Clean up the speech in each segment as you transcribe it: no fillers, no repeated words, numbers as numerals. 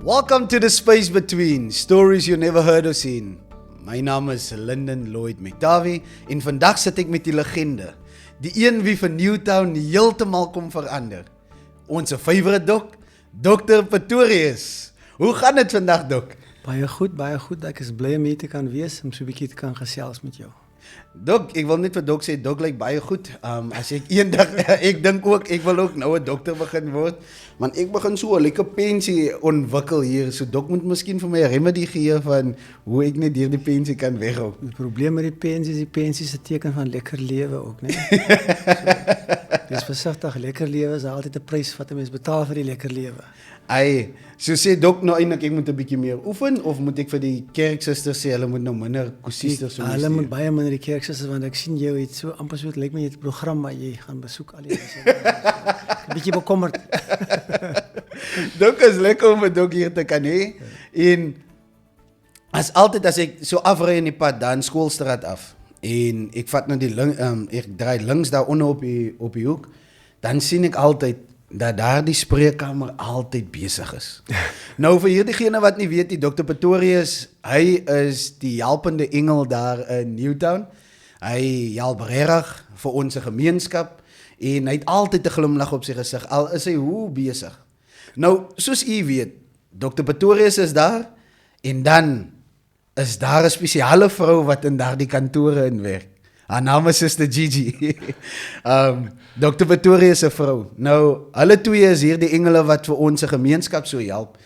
Welcome to the space between stories you never heard or seen. My naam is Lyndon Lloyd McDavie en vandag sit ek met die legende, die een wie vir Newtown heeltemal kom verander. Ons favorite dok, Dr. Pretorius. Hoe gaan dit vandag, dok? Baie goed. Ek is bly om hier te kan wees, om so 'n bietjie te kan gesels met jou. Dok, ek wil net vir dok sê, dok lyk baie goed. As ek eendag, ek dink ook, ek wil ook nou 'n dokter begin word, want ek begin so 'n lekker pensie ontwikkel hier, so dok moet miskien vir my 'n remedie gee van hoe ek net deur die pensie kan weghou. Die probleem met die pensie is 'n teken van lekker lewe ook, né? Dis versigtig, lekker lewe is altyd 'n prys wat 'n mens betaal vir die lekker lewe. So sê dok nou eintlik ek moet 'n bietjie meer oefen of moet ek vir die kerksusters sê hulle moet nou minder kosiesters so hulle moet baie minder die kerksusters, want ek sien jou het so amper so lyk my jy het 'n program waar jy gaan besoek al die 'n bietjie bekommerd. Dok is lekker om 'n dok hier te kan hê. En as ek so afry in die pad dan Skoolstraat af en ek vat nou ek draai links daaronder op die hoek, dan sien ek altyd dat daar die spreekkamer altyd besig is. Nou vir hierdie wat nie weet, die Dr. Pretorius, hy is die helpende engel daar in Newtown. Hy help regtig vir ons gemeenskap en hy het altyd 'n glimlag op sy gesig, al is hy hoe besig. Nou, soos u weet, Dr. Pretorius is daar en dan is daar 'n spesiale vrou wat in daardie kantore inwerk. Haar naam is Suster Gigi. Dr. Pretorius se vrou. Nou, hulle twee is hier die engele wat vir ons gemeenskap so help.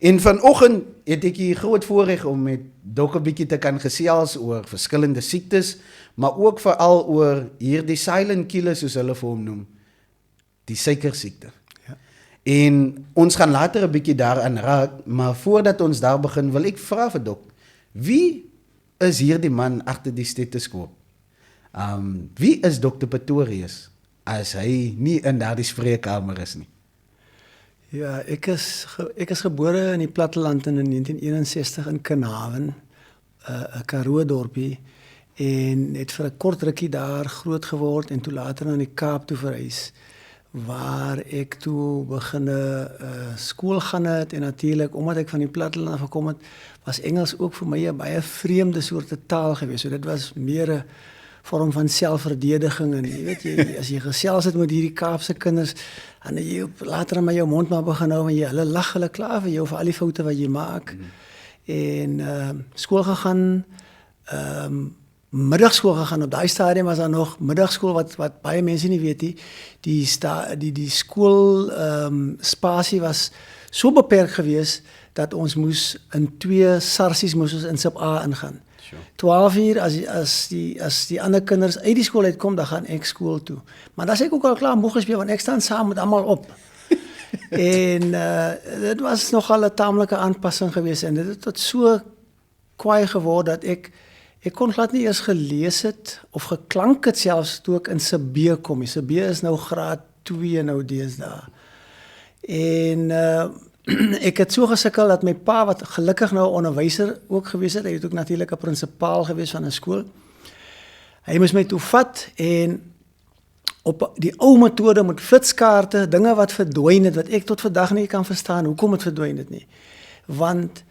En vanoggend het ek hier groot voorreg om met Dok 'n bietjie te kan gesels oor verskillende siektes, maar ook veral oor hierdie silent killer soos hulle vir hom noem, die suikersiekte. Ja. En ons gaan later 'n bietjie daaraan raak, maar voordat ons daar begin, wil ek vra vir Dok, wie is hierdie man agter die stetoskoop? Wie is Dr. Pretorius as hy nie in daardie spreekkamer is nie? Ja, ek is gebore in die platteland in 1961 in Kanaven, 'n Karoo dorpie, en het vir 'n kort rukkie daar groot geword en toe later na die Kaap toe verhuis, waar ek toe begin skool gaan het en natuurlik omdat ek van die platteland af gekom het, was Engels ook vir my 'n baie vreemde soort taal geweest. So dit was meer 'n vorm van selfverdediging en jy weet as jy gesels het met hierdie Kaapse kinders en jy later met jou mond maar begin hou en hulle lag, hulle kla vir jou vir al die foute wat jy maak. En skool gegaan, middagskool gegaan. Op daai stadium was daar nog middagskool wat baie mense nie weet nie. Die skool spasie was so beperk geweest dat ons moes in 2 sarsies moes ons in sub A ingaan. 12 uur as die ander kinders uit die skool uitkom, dan gaan ek skool toe. Maar dan sê ek ook al klaar moeg gespeel, want ek staan saam met almal op. En dit was nogal 'n taamlike aanpassing geweest en dit het tot so kwaai geword dat ek kon glad nie eers gelees het of geklank het selfs toe ek in sub B kom. Sub B is nou graad 2 nou deesdae. En ek het so gesukkel dat my pa, wat gelukkig nou 'n onderwyser ook gewees het, hy het ook natuurlik 'n prinsipaal gewees van 'n skool. Hy moes my toe vat en op die ou metode met flitskaarte, dinge wat verdwyn het, wat ek tot vandag nie kan verstaan hoekom dit verdwyn het nie. Want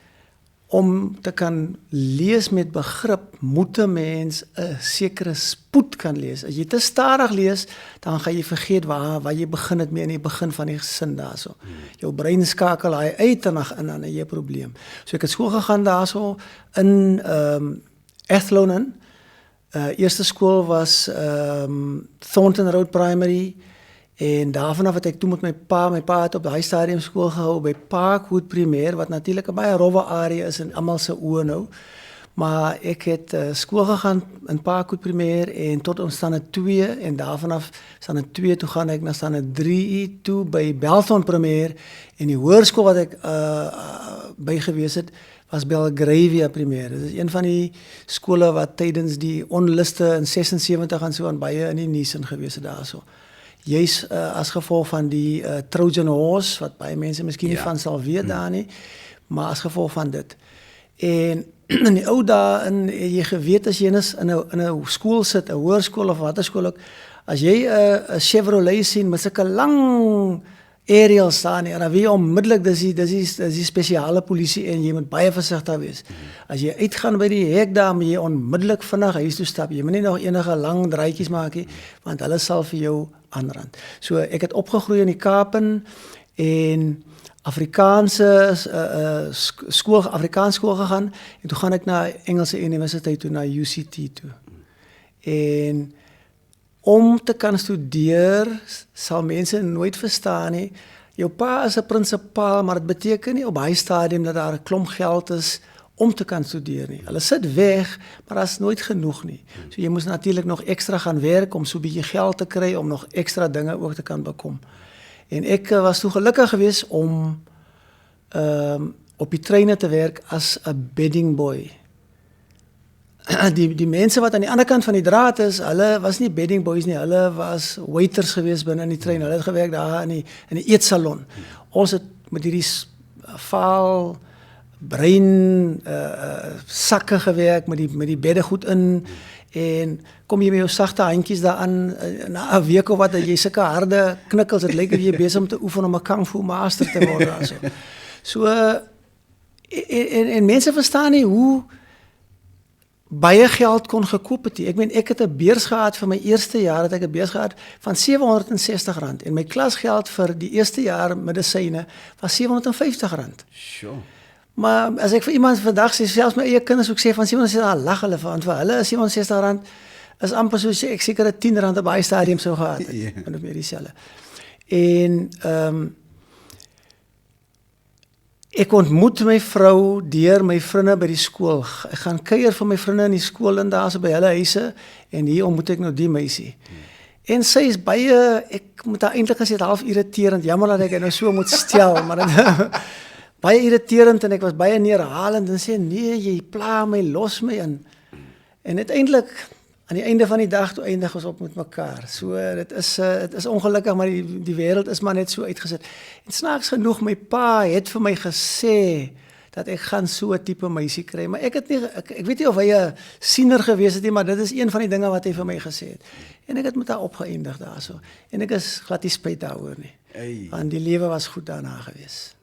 om te kan lees met begrip, moet 'n mens 'n sekere spoed kan lees. As jy te stadig lees, dan gaan jy vergeet waar jy begin het mee in die begin van die sin daarso. Jou brein skakel hy uit en dan 'n probleem. So ek het skool gegaan daarso in Athlone. Eerste skool was Thornton Road Primary. En daarvan af het ek toe met my pa het op daai stadium skool gehou by Parkwood Primêr, wat natuurlik 'n baie rowwe area is in almal se oë nou. Maar ek het skool gegaan in Parkwood Primêr en tot ons standaard 2 en daarvan af standaard 2 toe gaan ek na standaard 3 toe by Belton Primêr en die hoërskool wat ek by gewees het was Belgravia Primêr. Dit is een van die skole wat tydens die onluste in 76 en so aan baie in die nuus in gewees het daarso. Juist as gevolg van die Trojan Horse, wat baie mense miskien nie van sal weet daar nie, maar as gevolg van dit. En in die ou dae, jy geweet as jy in 'n skool sit, 'n hoërskool of watter skool ook, as jy 'n Chevrolet sien met sulke lang aerial staan nie, en dan weet jy onmiddellik dis die spesiale polisie en jy moet baie versigtig wees. As jy uitgaan by die hek daar, moet jy onmiddellik vinnig huis toe stap. Jy moet nie nog enige lang draadjies maak nie, want hulle sal vir jou aanrand. So ek het opgegroei in die Kaapen en Afrikaanse Afrikaans skool gegaan en toe gaan ek na Engelse Universiteit toe, na UCT toe. En om te kan studeer, sal mense nooit verstaan nie. Jou pa is 'n prinsipaal, maar dit beteken nie op hy stadium dat daar 'n klomp geld is om te kan studeer nie. Hulle sit weg, maar daar is nooit genoeg nie. So jy moes natuurlik nog ekstra gaan werk om so 'n bietjie geld te kry om nog ekstra dinge ook te kan bekom. En ek was toe gelukkig geweest om op die treine te werk as 'n bedding boy. Die mense wat aan die ander kant van die draad is, hulle was nie bedding boys nie, hulle was waiters geweest binne in die trein. Hulle het gewerk daar in die eetsalon. Ons het met hierdie vaal bruin sakke gewerk met die bedde goed in en kom jy met jou sagte handjies daaraan na 'n week of wat jy sulke harde knikkels, dit lyk of jy besig om te oefen om 'n kung fu master te word daarso. So en mense verstaan nie hoe baie geld kon gekoop het. Ek meen ek het 'n beurs gehad vir my eerste jaar, het ek 'n beurs gehad van R760 en my klasgeld vir die eerste jaar medisyne was R750. Sure. Maar as ek vir iemand vandag sê, selfs my eie kinders ook sê van R760, lag hulle van, vir hulle is R760 is amper soos ek seker R10 op baie stadium sou gehad het. Yeah. En of meer dieselfde. En ek ontmoet my vrou deur my vriende by die skool. Ek gaan kuier vir my vriende in die skool en daar so by hulle huise en hier ontmoet ek nou die meisie. En sy is baie, ek moet haar eintlik gesê half irriterend. Jammer dat ek nou so moet stel, maar dit baie irriterend en ek was baie neerhalend en sê nee, jy pla my, los my in. En uiteindelik aan die einde van die dag toe eindig ons op met mekaar. So dit is ongelukkig, maar die wêreld is maar net so uitgesit. En snaaks genoeg, my pa het vir my gesê dat ek gaan so 'n tipe meisie kry, maar ek weet nie of hy 'n siener gewees het nie, maar dit is een van die dinge wat hy vir my gesê het. En ek het met haar opgeëindig daarso. En ek is glad nie spyt daaroor nie. Hey. Want die lewe was goed daarna gewees.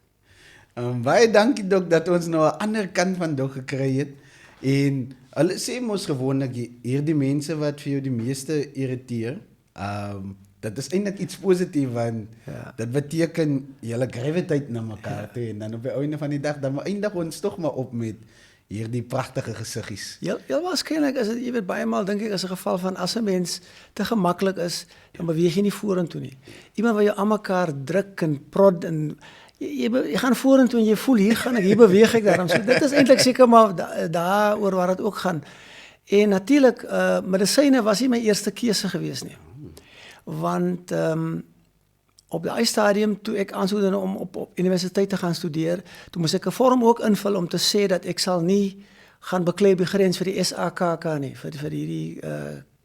Baie dankie Dok dat ons nou 'n ander kant van Dok gekry het. En hulle sê mos gewoonlik hierdie mense wat vir jou die meeste irriteer, dat is eintlik iets positief want dit beteken julle gravitate na mekaar toe en dan op die einde van die dag dan eindig ons tog maar op met hierdie pragtige gesiggies. Ja, waarskynlik is dit, jy weet, baie maal dink ek is 'n geval van as 'n mens te gemaklik is, dan beweeg jy nie vorentoe nie. Iemand wat jou aan mekaar druk en prod en jy gaan vorentoe en jy voel hier gaan ek, hier beweeg ek daarom. So dit is eintlik seker maar daaroor waar dit ook gaan. En natuurlik medisyne was nie my eerste keuse gewees nie. Want op die stadium toe ek aansoek om op universiteit te gaan studeer, toe moes ek 'n vorm ook invul om te sê dat ek sal nie gaan beklei op die grens vir die SAKK nie, vir hierdie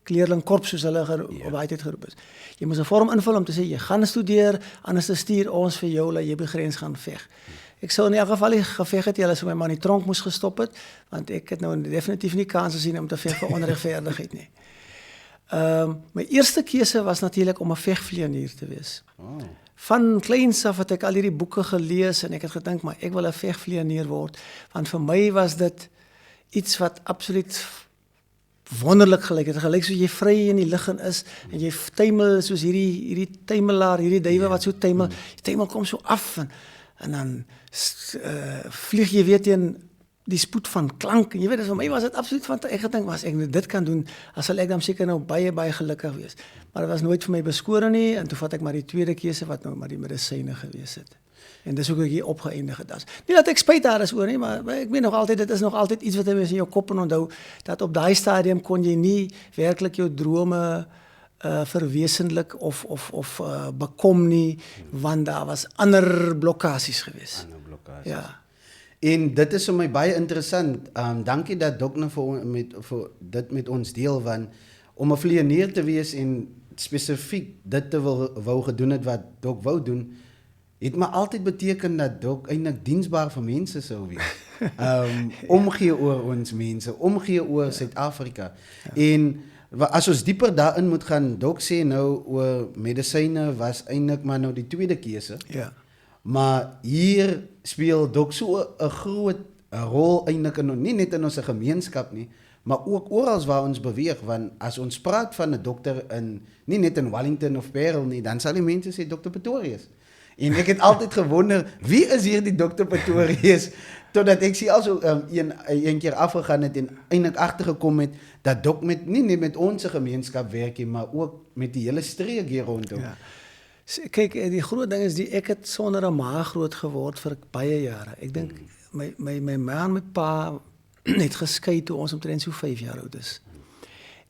kleerlingkorps soos hulle op daai tyd geroep is. Jy moet 'n vorm invul om te sê jy gaan studeer, anders stuur ons vir jou dat jy by die grens gaan veg. Ek sou in elk geval nie geveg het, hulle sou my man in die tronk moes gestop het, want ek het nou definitief nie kans gesien om te veg vir onregverdigheid nie. My eerste keuse was natuurlik om 'n vegvlieënier te wees. Van kleins af het ek al hierdie boeke gelees en ek het gedink maar ek wil 'n vegvlieënier word, want vir my was dit iets wat absoluut wonderlik gelyk het. Gelyk soos jy vry in die lug is en jy tuimel soos hierdie tuimelaar, hierdie duwe wat so tuimel. Die tuimel kom so af en dan vlieg jy weer teen die spoed van klank. En jy weet, vir my was dit absoluut van ek gedink as ek dit kan doen, as sal ek dan seker nou baie gelukkig wees. Maar dit was nooit vir my beskore nie en toe vat ek maar die tweede keuse wat nou maar die medisyne gewees het. En dis hoe ek hier opgeëindig het as. Nie dat ek spyt daar is oor nie, maar ek weet nog altyd dit is nog altyd iets wat jy in jou kop en onthou dat op daai stadium kon jy nie werklik jou drome verwesenlik of bekom nie, want daar was ander blokkades gewees. Ander blokkades. Ja. En dit is vir my baie interessant. Dankie dat Dok nou vir dit met ons deel, want om 'n vlieënier te wees en spesifiek dit te wou gedoen het wat Dok wou doen, het maar altyd beteken dat Dok eintlik diensbaar vir mense sou wees. Omgee oor ons mense, omgee oor Suid-Afrika. Ja. En as ons dieper daarin moet gaan, Dok sê nou oor medisyne was eintlik maar nou die tweede keuse. Ja. Maar hier speel Dok so 'n groot rol eintlik nie net in ons gemeenskap nie, maar ook oral waar ons beweeg, want as ons praat van 'n dokter nie net in Wellington of Parel nie, dan sal die mense sê Dr. Pretorius. En ek het altyd gewonder, wie is hier die Dr. Pretorius? Totdat ek al so een keer afgegaan het en eintlik agtergekom het dat Dok nie net met ons gemeenskap werk nie, maar ook met die hele streek hier rondom. Ja. Kyk, die groot ding is ek het sonder 'n ma groot geword vir baie jare. Ek dink my ma en my pa het geskei toe ons omtrent so 5 jaar oud is.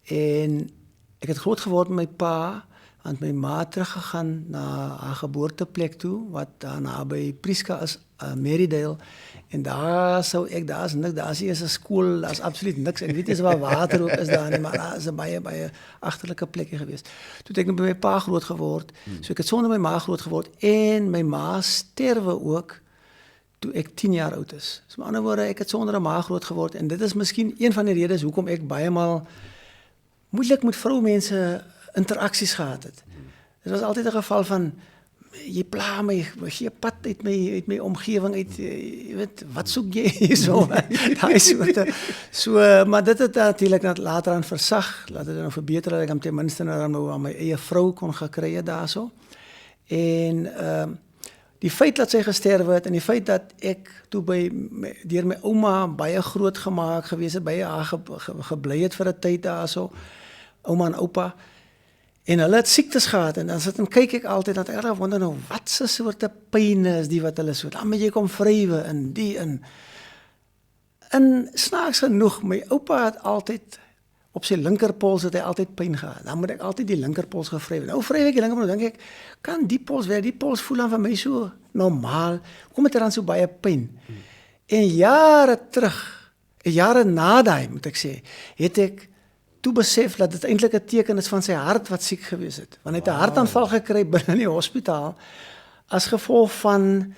En ek het groot geword met my pa, want my ma het teruggegaan na haar geboorteplek toe, wat daar naby Prieska is, Merridale. En daar's niks, daar's nie eens 'n skool, daar's absoluut niks. Ek weet nie waar water ook is daar nie, maar daar is 'n baie agterlike plekkie geweest. Toe het ek by my pa groot geword, so ek het sonder my ma groot geword, en my ma sterwe ook toe ek 10 jaar oud is. So met ander woorde, ek het sonder 'n ma groot geword, en dit is miskien een van die redes hoekom ek baie maal moeilik met vroumense interaksies gehad het. Dit was altyd 'n geval van, jy pla my, gee pad uit my omgewing uit, jy weet, wat soek jy so, daai soorte. So, maar dit het natuurlik later aan versag, laat dit nou verbeter, dat ek hom ten minste nou aan my eie vrou kon gekry het daarso. En die feit dat sy gesterwe het, en die feit dat ek toe deur my ouma baie groot gemaak gewees het, baie haar gebly het vir 'n tyd daarso, ouma en oupa, en hulle het siektes gehad, en dan sit en kyk ek altyd, dat ek wonder nou, wat se soorte pyne is die wat hulle so, dan moet jy kom vrywe in die en snaaks genoeg, my oupa het altyd, op sy linkerpols het hy altyd pyn gehad, dan moet ek altyd die linkerpols gevrywe. Nou vrywe ek die linkerpols, dan dink ek, kan die pols werk, die pols voel dan vir my so normaal, kom het er dan so baie pyn? En jare terug, jare na daai, moet ek sê, het ek toe besef dat dit eintlik 'n teken is van sy hart wat siek gewees het. Want hy het 'n hartaanval gekry binne in die hospitaal as gevolg van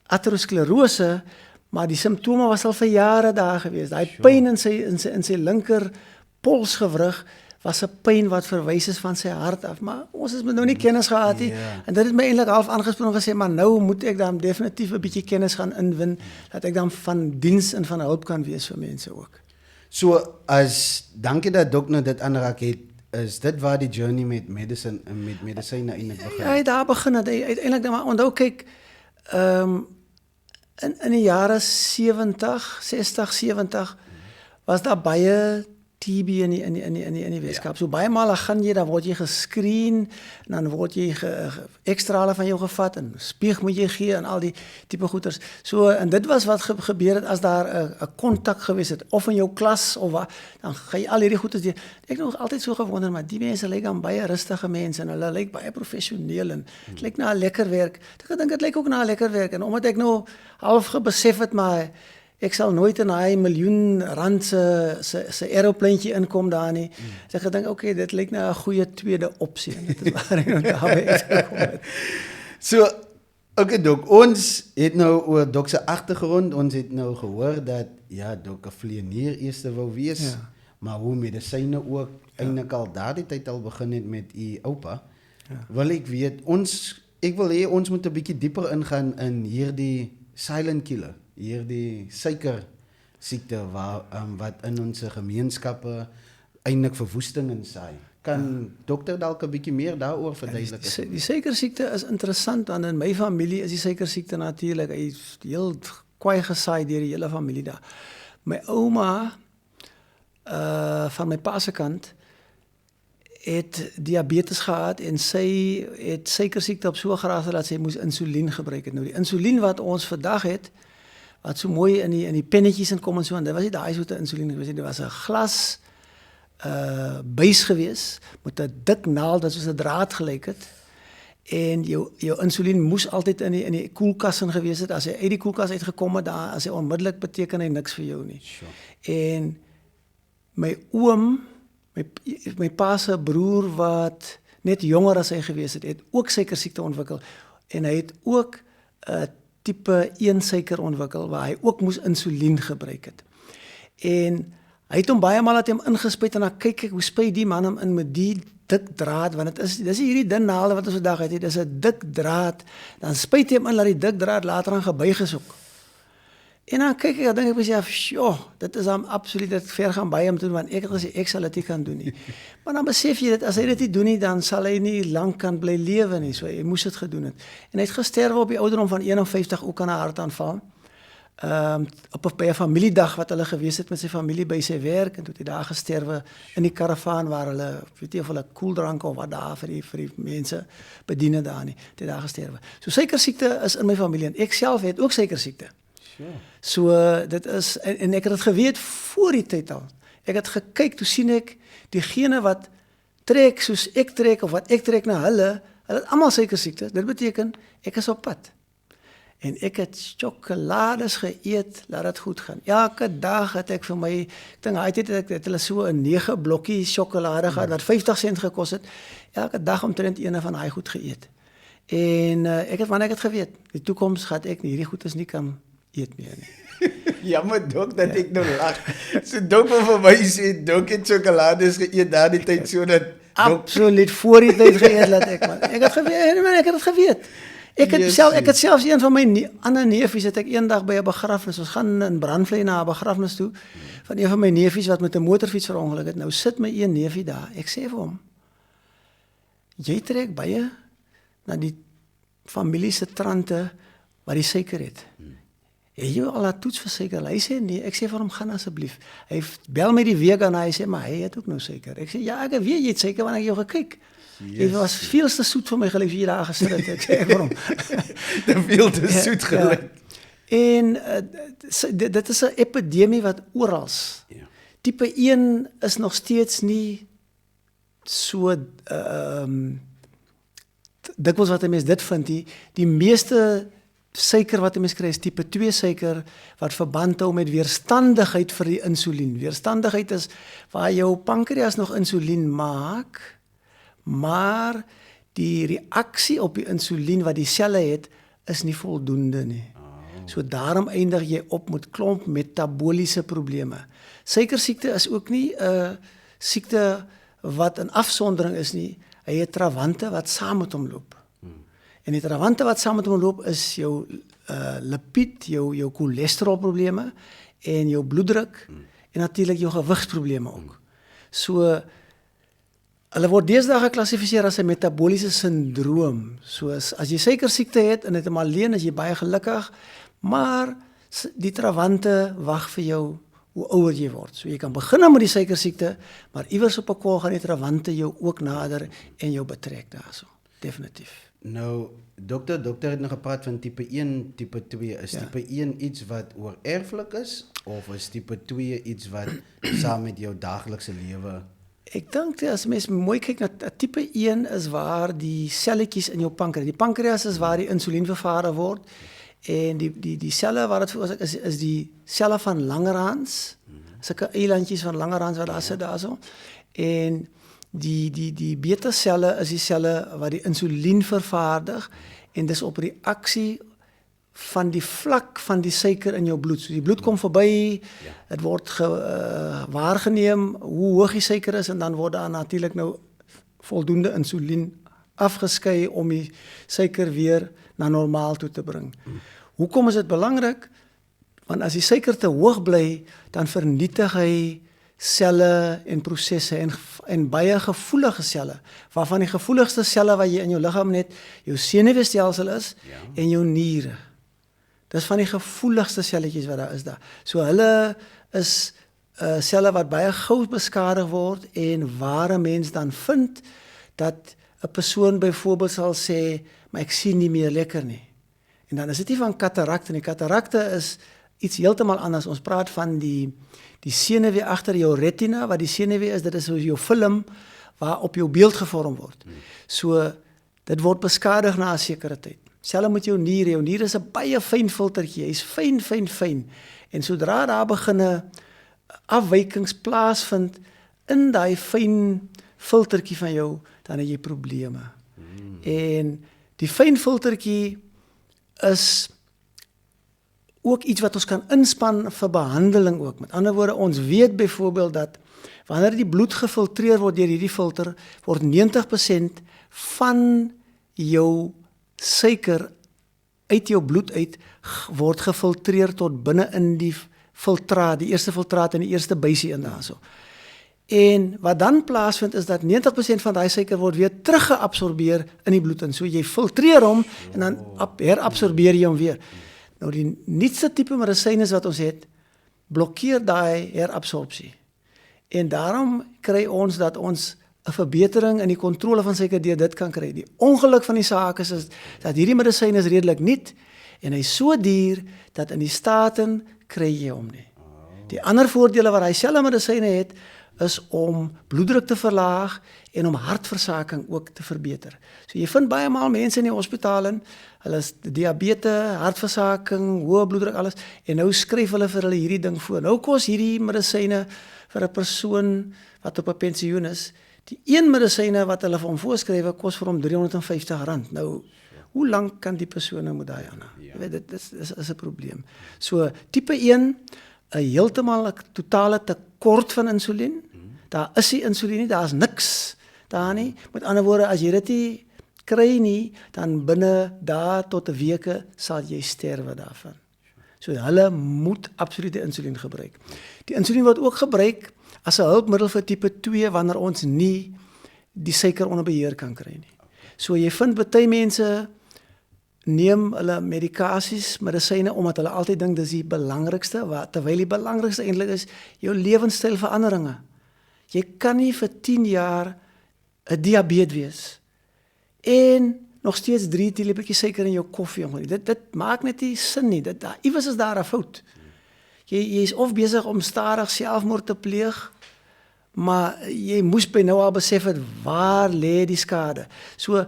aterosklerose, maar die simptome was al vir jare daar gewees. Daai pyn in sy linker polsgewrig was 'n pyn wat verwys is van sy hart af, maar ons het nou nie kennis gehad nie. En dit het my eintlik half aangespoor en gesê, maar nou moet ek dan definitief 'n bietjie kennis gaan inwin, dat ek dan van diens en van hulp kan wees vir mense ook. So, dankie dat Dok nou dit aanraak het, is dit waar die journey met medisyne eintlik begin? Ja, daar begin het, uiteindelik, maar onthou, kyk, in die jare 60, 70, was daar baie TB in die wetenskap. So baie male gaan jy, dan word jy gescreen, en dan word jy ekstrale van jou gevat, en spieg moet jy gee, en al die tipe goeders. So, en dit was wat gebeur het, as daar 'n kontak gewees het, of in jou klas, of wat, dan ga jy al hierdie goeders deur. Ek nog altyd so gewonder, maar die mense lyk dan baie rustige mense, en hulle lyk baie professioneel, en het lyk na 'n lekker werk. Ek dink dit lyk ook na 'n lekker werk, en omdat ek nou half gebesef het, maar ek sal nooit in daai miljoen rand se aeroplantjie inkom daar nie. So ek gedink, okay, dit lyk na 'n goeie tweede opsie. Dit is waar ek nou daarby uitgekom het. So, okay Dok, ons het nou oor Dok se agtergrond, ons het nou gehoor dat, ja, Dok 'n vlieënier eers wou wees, maar hoe medisyne ook eintlik al daardie tyd al begin het met u oupa. Wil ek weet, ek wil hê ons moet 'n bietjie dieper ingaan in hierdie silent killer, hierdie suiker siekte wat in ons gemeenskappe eintlik verwoesting insaai. Kan dokter dalk 'n bietjie meer daaroor verduidelik? Die suikersiekte is interessant, want in my familie is die suikersiekte natuurlik heel kwaai gesaai deur die hele familie daar. My ouma van my pa se kant het diabetes gehad, en sy het suikersiekte op so 'n graad dat sy moes insulien gebruik het. Nou die insulien wat ons vandag het, wat so mooi in die pennetjies in kom en so, en dit was nie daai soorte insulien gewees nie, dit was 'n glas buis gewees met 'n dik naald wat soos 'n draad gelyk het, en jou insulien moes altyd in die koelkas in gewees het. As hy uit die koelkas uitgekom het, as hy onmiddellik beteken hy niks vir jou nie. Sure. En my oom, my pa se broer wat net jonger as hy gewees het ook suikersiekte ontwikkel, en hy het ook 'n tipe 1 suiker ontwikkel waar hy ook moes insulien gebruik het. En Hy het hom baie maal het hom ingespuit en dan kyk ek hoe spuit die man hom in met die dik draad, want dis hierdie dun naalde wat ons vandag het, dis 'n dik draad, dan spuit hy hom in, laat die dik draad later aan gebuig is ook. En dan kyk ek, dan dink ek myself, "Sjoe, dit is hom absoluut, dit ver gaan by hom doen, want ek het gesê ek sal dit nie kan doen nie." Maar dan besef jy dit, as hy dit nie doen nie, dan sal hy nie lank kan bly lewe nie, so hy moes dit gedoen het. En hy het gesterwe op die ouderdom van 51 ook aan 'n hartaanval. Op by 'n familiedag wat hulle gewees het met sy familie by sy werk, en toe het hy daar gesterwe in die karavaan waar hulle, weet nie of hulle koeldrank of wat daar vir die mense bedien het daar nie, het hy daar gesterwe. So suikersiekte is in my familie, en ek self het ook suikersiekte. So dit is, en ek het dit geweet voor die tyd al. Ek het gekyk, toe sien ek diegene wat trek soos ek trek, of wat ek trek na hulle het almal suikersiekte. Dit beteken ek is op pad. En ek het sjokolades geëet, laat dit goed gaan. Elke dag het ek vir my, ek dink hy het hulle so 'n 9 blokkie sjokolade gehad wat 50 sent gekos het. Elke dag omtrent een van daai goed geëet. En wanneer ek het geweet, die toekoms gaan ek nie hierdie goedes nie kan eet meer nie. Jammer Dok dat ek nou lag. So Dok wil vir my sê, Dok het sjokolades geëet daardie tyd sodat absoluut voor die tyd geëet laat ek man. Ek het dit geweet. Ek het selfs een van my ander neefies het ek eendag by 'n begrafnis. Ons gaan in Brandvlei na 'n begrafnis toe van een van my neefies wat met 'n motorfiets verongeluk het. Nou sit my een neefie daar. Ek sê vir hom: "Jy trek baie na die familie se trante wat die suiker het. Het jy al 'n toets vir suiker?" Hy sê nee. Ek sê vir hom: "Gaan asseblief." Hy bel my die week en hy sê maar hy het ook nou suiker. Ek sê ja, ek weet jy het suiker want ek jou gekyk. Dit was veel te soet vir my gelyk wie jy daar gesit het. Ek sê vir hom. Te veel te soet gelyk. En dit is 'n epidemie wat oral. Tipe 1 is nog steeds nie so dikwels wat 'n mens dit vind. Die meeste suiker wat 'n mens kry is tipe 2 suiker wat verband hou met weerstandigheid vir die insulien. Weerstandigheid is waar jou pankreas nog insulien maak, maar die reaksie op die insulien wat die selle het, is nie voldoende nie. So daarom eindig jy op met klomp metabooliese probleme. Suikersiekte is ook nie 'n siekte wat in afsondering is nie. Hy het trawante wat saam met hom loop. En die trawante wat saam met hom loop is jou lipid, jou cholesterolprobleme en jou bloeddruk en natuurlik jou gewigsprobleme ook. So hulle word deesdae geklassifiseer as 'n metabooliese sindroom. So as jy suikersiekte het en dit hom alleen is jy baie gelukkig, maar die trawante wag vir jou hoe ouer jy word. So jy kan begin met die suikersiekte, maar iewers op 'n kwal gaan die trawante jou ook nader en jou betrek daarso. Definitief. Nou, dokter het nog gepraat van tipe 1, tipe 2. Is tipe 1 iets wat oorerflik is of is tipe 2 iets wat saam met jou daaglikse lewe? Ek dink as mens mooi kyk na tipe 1 is waar die selletjies in jou pankreas. Die pankreas is waar die insulien vervaardig word en die selle waar dit veroorsaak is die selle van Langerhans. Sulke eilandjies van Langerhans wat daar sit daarso. En die beta selle is die selle wat die insulien vervaardig en dis op reaksie van die vlak van die suiker in jou bloed. So die bloed kom verby, dit word waargeneem hoe hoog die suiker is en dan word daar natuurlik nou voldoende insulien afgeskei om die suiker weer na normaal toe te bring. Hoekom is dit belangrik? Want as die suiker te hoog bly, dan vernietig hy selle en prosesse en baie gevoelige selle, waarvan die gevoeligste selle wat jy in jou liggaam het, jou senuweestelsel is en jou niere. Dis van die gevoeligste selletjies wat daar is daar. So hulle is selle wat baie gou beskadig word en waar 'n mens dan vind dat 'n persoon byvoorbeeld sal sê, maar ek sien nie meer lekker nie. En dan is dit nie van katarakte nie. Katarakte is iets heeltemal anders. Ons praat van die senuwee agter jou retina, wat die senuwee is, dit is soos jou film waar op jou beeld gevorm word. So dit word beskadig na 'n sekere tyd. Selfs met jou nier is 'n baie fyn filtertjie, hy's fyn. En sodra daar begin afwykings plaasvind in daai fyn filtertjie van jou, dan het jy probleme. En die fyn filtertjie is ook iets wat ons kan inspann vir behandeling ook. Met ander woorde, ons weet byvoorbeeld dat wanneer die bloed gefiltreer word deur hierdie filter, word 90% van jou suiker uit jou bloed uit word gefiltreer tot binne in die filtraat, die eerste filtraat en die eerste buisie in daarso. En wat dan plaasvind is dat 90% van daai suiker word weer teruggeabsorbeer in die bloed in. So jy filtreer hom en dan herabsorbeer jy hom weer. Nou die nuutste tipe medisyne wat ons het, blokkeer daai herabsorpsie. En daarom kry ons dat ons 'n verbetering in die kontrole van suiker deur dit kan kry. Die ongeluk van die saak is dat hierdie medisyne is redelik nuut en hy is so duur dat in die Staten kry jy hom nie. Die ander voordele wat hy selfe medisyne het, is om bloeddruk te verlaag en om hartversaking ook te verbeter. So jy vind baie maal mense in die hospitale, hulle is diabetes, hartversaking, hoë bloeddruk, alles, en nou skryf hulle vir hulle hierdie ding voor. Nou kos hierdie medisyne vir 'n persoon wat op 'n pensioen is, die een medisyne wat hulle vir hom voorskryf, kos vir hom R350. Nou, hoe lank kan die persoon nou moet daai aan? Jy weet, dit is 'n probleem. So, tipe 1, 'n heeltemal 'n totale tekort van insulien. Daar is nie insulien nie, daar is niks daar nie. Met ander woorde, as jy dit nie kry nie, dan binne dae tot 'n weke sal jy sterwe daarvan. So hulle moet absoluut die insulien gebruik. Die insulien word ook gebruik as 'n hulpmiddel vir tipe 2 wanneer ons nie die suiker onder beheer kan kry nie. So jy vind baie mense neem hulle medikasies, medisyne, omdat hulle altyd dink dis die belangrikste, terwyl die belangrikste eintlik is jou lewenstylveranderinge. Jy kan nie vir 10 jaar 'n diabetes wees en nog steeds 3 teelepeltjies suiker in jou koffie. Dit maak net nie sin nie. Iewers is daar 'n fout. Jy is of besig om stadig selfmoord te pleeg, maar jy moes by nou al besef het waar lê die skade. So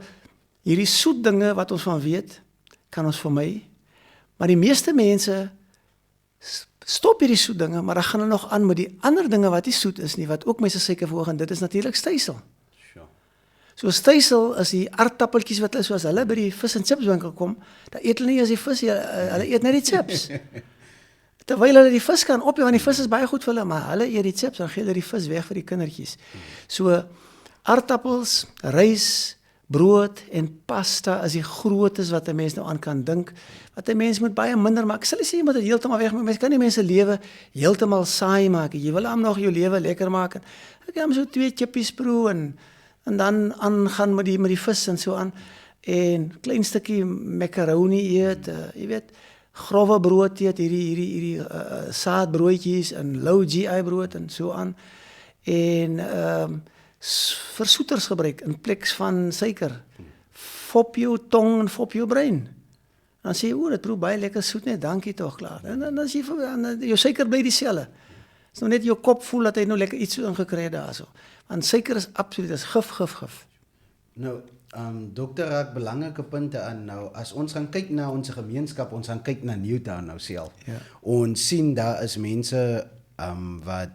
hierdie soet dinge wat ons van weet, kan ons vermy. Maar die meeste mense stop hierdie soet dinge, maar dan gaan hulle nog aan met die ander dinge wat nie soet is nie, wat ook mense suiker verhoog, en dit is natuurlik stysel. So stysel is die aardappeltjies wat soos hulle by die vis en chips winkel kom, dan eet hulle nie as die vis, hulle eet net die chips. Terwyl hulle die vis kan opneem, want die vis is baie goed vir hulle, maar hulle eet die chips, dan gee hulle die vis weg vir die kindertjies. So aardappels, rys, brood en pasta is die grootes wat 'n mens nou aan kan dink, wat 'n mens moet baie minder maak. Ek sal nie sê jy moet dit heeltemal wegmaak, mens kan nie mense lewe heeltemal saai maak. Jy wil hom nog jou lewe lekker maak. Ek kan so 2 chippies proe en dan aangaan met die vis en so aan, en klein stukkie macaroni eet, jy weet, grove brood eet, hierdie saadbroodjies en low GI brood en so aan, en versoeters gebruik in plek van suiker. Fop jou tong en fop jou brein. Dan sê jy, dit proe baie lekker soet net, dankie tog, klaar. En dan as jy jou suiker bly dieselfde. Is nou net jou kop voel dat hy nou lekker iets so ingekry het daarso. Want suiker is absoluut, is gif. Nou, dokter raak belangrike punte aan. Nou, as ons gaan kyk na ons gemeenskap, ons gaan kyk na Newtown nou self. Ja. Ons sien daar is mense wat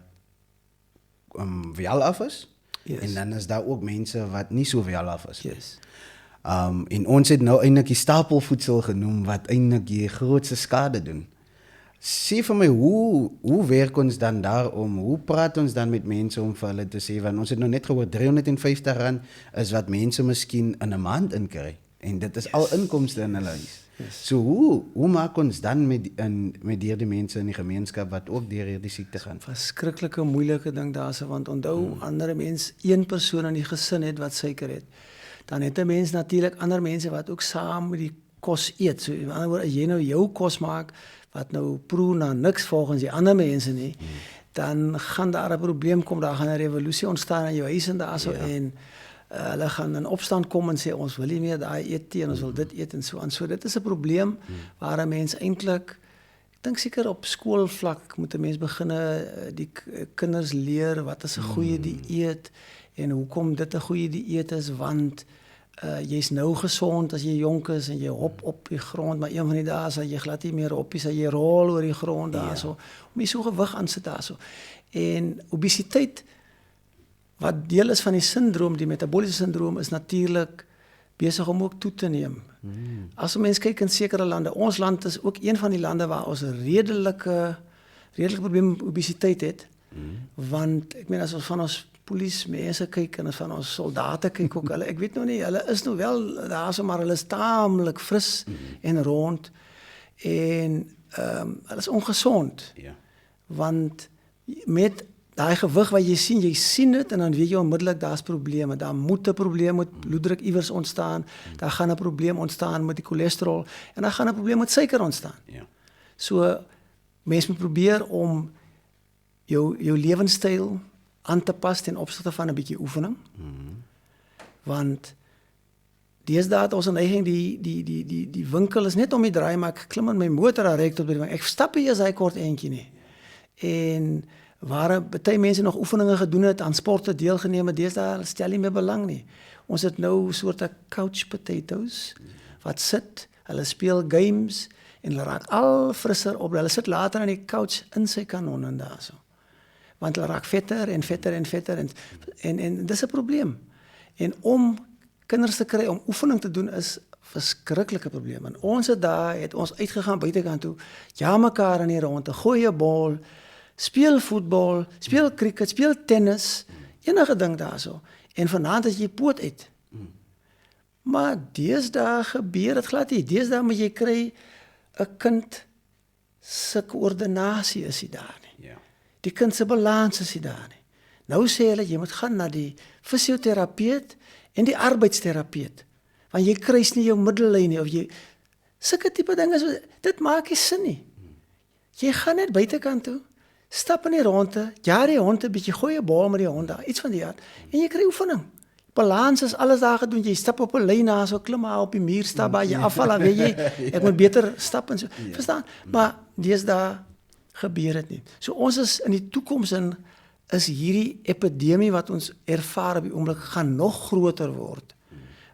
wel af is. Yes. En dan is daar ook mense wat nie so wel af is. Yes. En ons het nou eintlik die stapelvoedsel genoem wat eintlik die grootste skade doen. Sê vir my, hoe werk ons dan daarom? Hoe praat ons dan met mense om vir hulle te sê, want ons het nou net gehoor R350 is wat mense miskien in 'n maand inkry. En dit is al inkomste in hulle huis. Yes. So hoe maak ons dan met die mense in die gemeenskap wat ook deur hierdie siekte gaan? Verskriklike moeilike ding daarse, want onthou, ander mens, een persoon in die gesin het wat suiker het. Dan het 'n mens natuurlik ander mense wat ook saam met die kos eet. So in ander woorde, as jy nou jou kos maak wat nou proe na niks volgens die ander mense nie, dan gaan daar 'n probleem kom, daar gaan 'n revolusie ontstaan in jou huis en daarso, en hulle gaan in opstand kom en sê ons wil nie meer daai eet nie en ons wil dit eet en so aan. So dit is 'n probleem waar 'n mens eintlik, ek dink seker op skoolvlak moet 'n mens begin die kinders leer wat is 'n goeie dieet en hoekom dit 'n goeie dieet is, want jy's nou gesond as jy jonk is en jy hop op die grond, maar een van die dae sal jy glad nie meer hop nie, sal jy rol oor die grond daarso, om jy so gewig aan sit daarso. En obesiteit wat deel is van die syndroom, die metabooliese syndroom, is natuurlik besig om ook toe te neem. As 'n mens kyk in sekere lande, ons land is ook een van die lande waar ons 'n redelike probleem met obesiteit het, want ek meen as ons van ons polismense kyk en as van ons soldate kyk ook, ek weet nou nie, hulle is nou wel daar so, maar hulle is taamlik fris en rond en hulle is ongesond. Ja. Want met daai gewig wat jy sien dit en dan weet jy onmiddellik daar's probleme. Daar moet 'n probleem met bloeddruk iewers ontstaan. Daar gaan 'n probleem ontstaan met die cholesterol en daar gaan 'n probleem met suiker ontstaan. Ja. So mens moet probeer om jou lewenstyl aan te pas ten opsigte van 'n bietjie oefening. Want deesdae het ons 'n neiging die winkel is net om die draai, maar ek klim in my motor en ry tot by die winkel. Ek stap nie eens hy kort eentjie nie. En waar baie mense nog oefeninge gedoen het, aan sporte deelgeneem het, deesdae stel nie meer belang nie. Ons het nou soorte couch potatoes wat sit, hulle speel games en hulle raak al frisser op. Hulle sit later aan die couch in sy kanon en daarso. Want hulle raak vetter en dis 'n probleem. En om kinders te kry om oefening te doen is verskriklike probleem. En ons het ons uitgegaan buitekant toe, ja mekaar in die ronde, gooi 'n bal, speel voetbal, speel cricket, speel tennis, enige ding daarso. En vanaand as jy poot uit. Maar deesdae gebeur dit glad nie. Deesdae moet jy kry 'n kind se koördinasie is nie daar nie. Ja. Die kind se balans is nie daar nie. Nou sê hulle jy moet gaan na die fisioterapeut en die arbeidsterapeut. Want jy kruis nie jou middellyn nie of jy sulke tipe dinge so dit maak nie sin nie. Jy gaan net buitekant toe, stap in die ronde, ja die hond 'n bietjie, gooi 'n bal met die hond daar, iets van die aard en jy kry oefening. Balans is alles daar gedoen. Jy stap op 'n lyn na, so klim maar op die muur stap by jy afval, dan weet jy ek moet beter stap en so. Verstaan? Maar deesdae gebeur dit nie. So ons is in die toekoms is hierdie epidemie wat ons ervaar op die oomblik gaan nog groter word.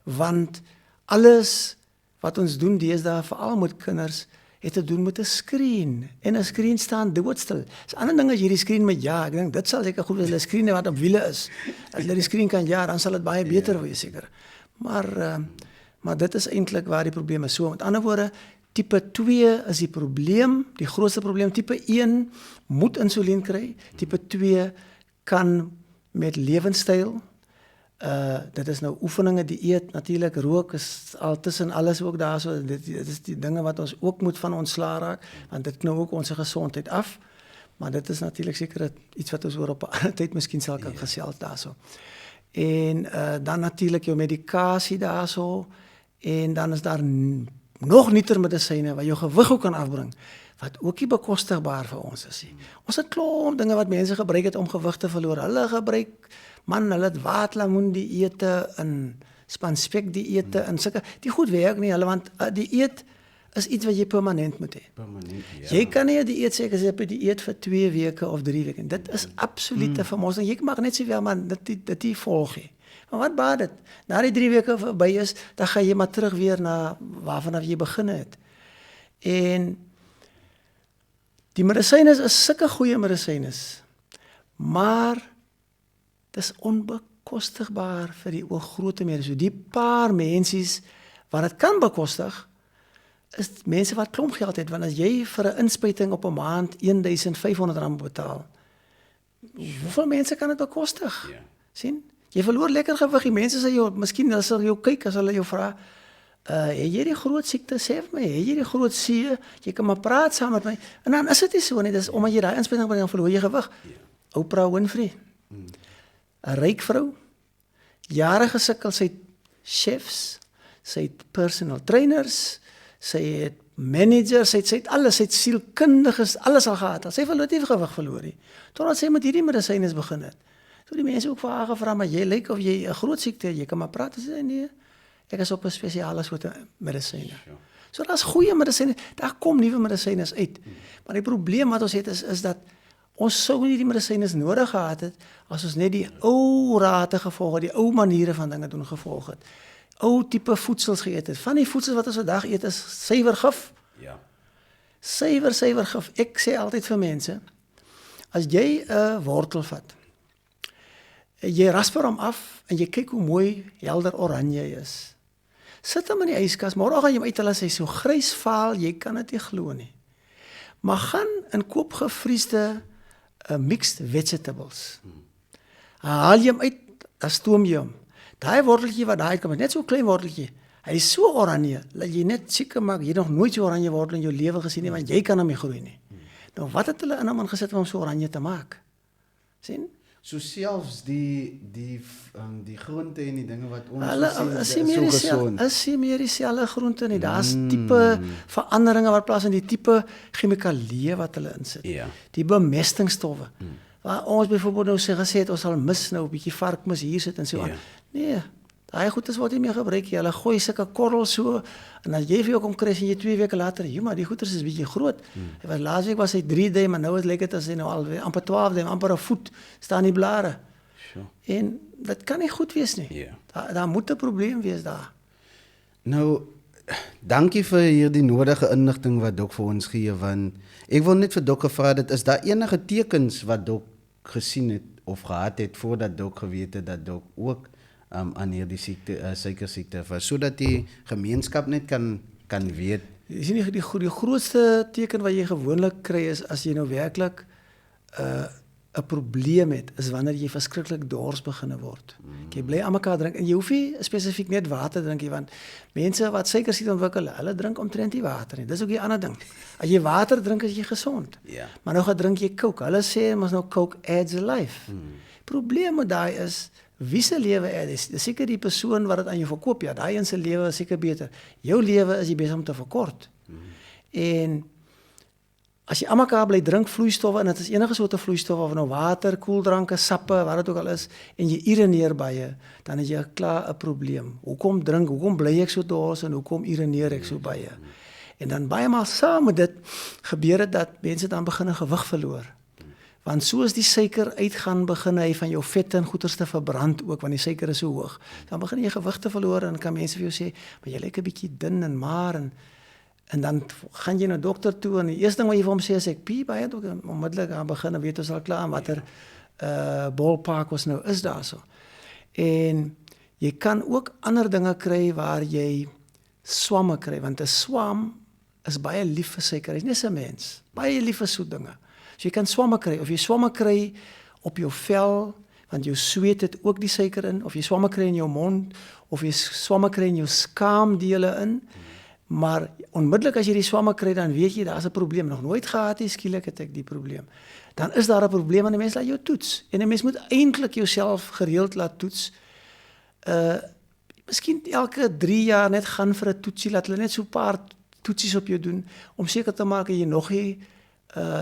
Want alles wat ons doen deesdae veral met kinders het te doen met 'n skerm en 'n skerm staan doodstil. Dis 'n ander ding as jy die skerm met ja, ek dink dit sal seker goed wees, 'n skerm wat op wiele is. As jy die skerm kan ja, dan sal dit baie beter wees seker. Maar dit is eintlik waar die probleem is. So met ander woorde, tipe 2 is die probleem, die grootste probleem. Tipe 1 moet insulien kry. Tipe 2 kan met lewenstyl dit is nou oefeninge, dieet, natuurlik rook is al tussen alles ook daar so. Dit is die dinge wat ons ook moet van ontslaa raak, want dit knou ook ons gesondheid af. Maar dit is natuurlik seker iets wat ons oor op 'n ander tyd miskien sal kan gesels daarso. En dan natuurlik jou medikasie daarso en dan is daar nog nieter medisyne wat jou gewig ook kan afbring wat ook nie bekostigbaar vir ons is nie. Ons het klomp dinge wat mense gebruik het om gewig te verloor. Hulle hulle het waterlemoen dieete en spanspek dieete en sulke. Die goed werk nie hulle want dieet is iets wat jy permanent moet hê. Permanent, ja. Jy kan nie 'n dieet sê as jy op 'n dieet vir 2 weke of 3 weke. Dit is absolute vermorsing. Jy mag net sê wel maar dit volg nie. Maar wat baat dit? Na die 3 weke verby is, dan gaan jy maar terug weer na waarvan jy begin het. En die medisyne is sulke goeie medisyne. Maar dis onbekostigbaar vir die groot mense. So die paar mensies wat dit kan bekostig, is mense wat klomp geld het, want as jy vir 'n inspuiting op 'n maand R1500 betaal, hoeveel mense kan dit bekostig? Ja. Sien? Jy verloor lekker gewig. Die mense sê jou, miskien as hulle jou kyk, as hulle jou vra, het jy die groot siekte, sê vir my, het jy die groot see, jy kan maar praat saam met my, en dan is dit nie so nie, dis omdat jy daai inspuiting bring, dan verloor jy gewig. Oprah Winfrey, 'n ryk vrou, jare gesukkel, sy het chefs, sy het personal trainers, sy het managers, sy het alles, sy het sielkundiges, alles al gehad. Sy het relatief gewig verloor nie. Totdat sy met hierdie medisyne begin het. So die mense ook vir haar gevra, maar jy lyk of jy 'n groot siekte het, jy kan maar praat. Sy sê nee, ek is op 'n spesiale soort medisyne. So daar's goeie medisyne, daar kom nuwe medisyne uit. Maar die probleem wat ons het is dat ons sou nie die medisyne nodig gehad het as ons net die ou rate gevolg het, die ou maniere van dinge doen gevolg het. Ou tipe voedsels geëet het. Van die voedsels wat ons vandag eet is suiwer gif. Ja. Suiwer gif. Ek sê altyd vir mense, as jy 'n wortel vat, jy rasper hom af en jy kyk hoe mooi helder oranje hy is. Sit hom in die yskas, môre gaan jy hom uithaal as hy so grys vaal, jy kan dit nie glo nie. Maar gaan en koop gevriesde mixed vegetables. Haal jy hom uit, dan stoom jy hom. Daai worteltjie wat daar uitkom, is net so 'n klein worteltjie. Hy is so oranje, dat jy net seker maak, jy het nog nooit so oranje wortel in jou lewe gesien nie, want jy kan hom nie groei nie. Nou wat het hulle in hom ingesit om hom so oranje te maak? Sien? So selfs die groente en die dinge wat ons Hulle is nie meer gesond. dieselfde groente nie. Daar's tipe veranderinge wat plaasvind, die tipe chemikalieë wat hulle insit. Ja. Die bemestingstowwe. Waar ons byvoorbeeld nou gesê het ons sal mis nou 'n bietjie varkmis hier sit en so aan. Ja. Nee, daai goedes word nie meer gebruik nie. Hulle gooi sulke korrels so en as jy vir jou kom kry en jy 2 weke later, maar die goeders is bietjie groot. Laasweek was hy 3 duim, maar nou lyk dit as hy nou al amper 12 duim, amper 'n voet staan die blare. Sure. En dit kan nie goed wees nie. Ja. Daar moet 'n probleem wees daar. Nou, dankie vir hierdie nodige inligting wat Dok vir ons gee, want ek wil net vir Dok gevra het, is daar enige tekens wat Dok gesien het of gehad het voordat Dok geweet het dat Dok ook aan hierdie siekte, suikersiekte was, sodat die gemeenskap net kan weet. Jy sien die grootste teken wat jy gewoonlik kry is as jy nou werklik 'n probleem het, is wanneer jy verskriklik dors begine word. Jy bly aan mekaar drink en jy hoef nie spesifiek net water drink nie, want mense wat suikersiekte ontwikkel, hulle drink omtrent nie water nie. Dis ook 'n ander ding. As jy water drink, is jy gesond. Ja. Maar nou gaan drink jy Coke. Hulle sê mos nou Coke adds a life. Probleem met daai is wie se lewe is. Dis seker die persoon wat dit aan jou verkoop. Ja, daai een se lewe is seker beter. Jou lewe is jy besig om te verkort. En as jy aan mekaar bly drink vloeistowwe en dit is enige soorte vloeistowwe of nou water, koeldranke, sappe, wat dit ook al is en jy urineer baie, dan het jy klaar 'n probleem. Hoekom drink? Hoekom bly ek so dors en hoekom urineer ek so baie? En dan baie maal saam met dit gebeur dit dat mense dan begin gewig verloor. Want soos die suiker uitgaan, begin hy van jou vette en goeters te verbrand ook, want die suiker is so hoog. Dan begin jy gewig te verloor en kan mense vir jou sê, maar jy lyk 'n bietjie dun en maar en dan gaan jy na dokter toe en die eerste ding wat jy vir hom sê is ek pie baie ook onmiddellik aan begin en weet ons al klaar watter ballpark ons nou is daarso. En jy kan ook ander dinge kry waar jy swamme kry, want 'n swam is baie lief vir suiker. Hy's nie 'n mens. Baie lief vir soet dinge. So jy kan swamme kry of jy swamme kry op jou vel, want jou sweet het ook die suiker in, of jy swamme kry in jou mond of jy swamme kry in jou skaamdele in. Maar onmiddellik as jy die swamme kry, dan weet jy daar's 'n probleem. Nog nooit gehad nie, skielik het ek die probleem. Dan is daar 'n probleem en die mens laat jou toets. En 'n mens moet eintlik jouself gereeld laat toets. Miskien elke 3 jaar net gaan vir 'n toetsie, laat hulle net so 'n paar toetsies op jou doen om seker te maak dat jy nog nie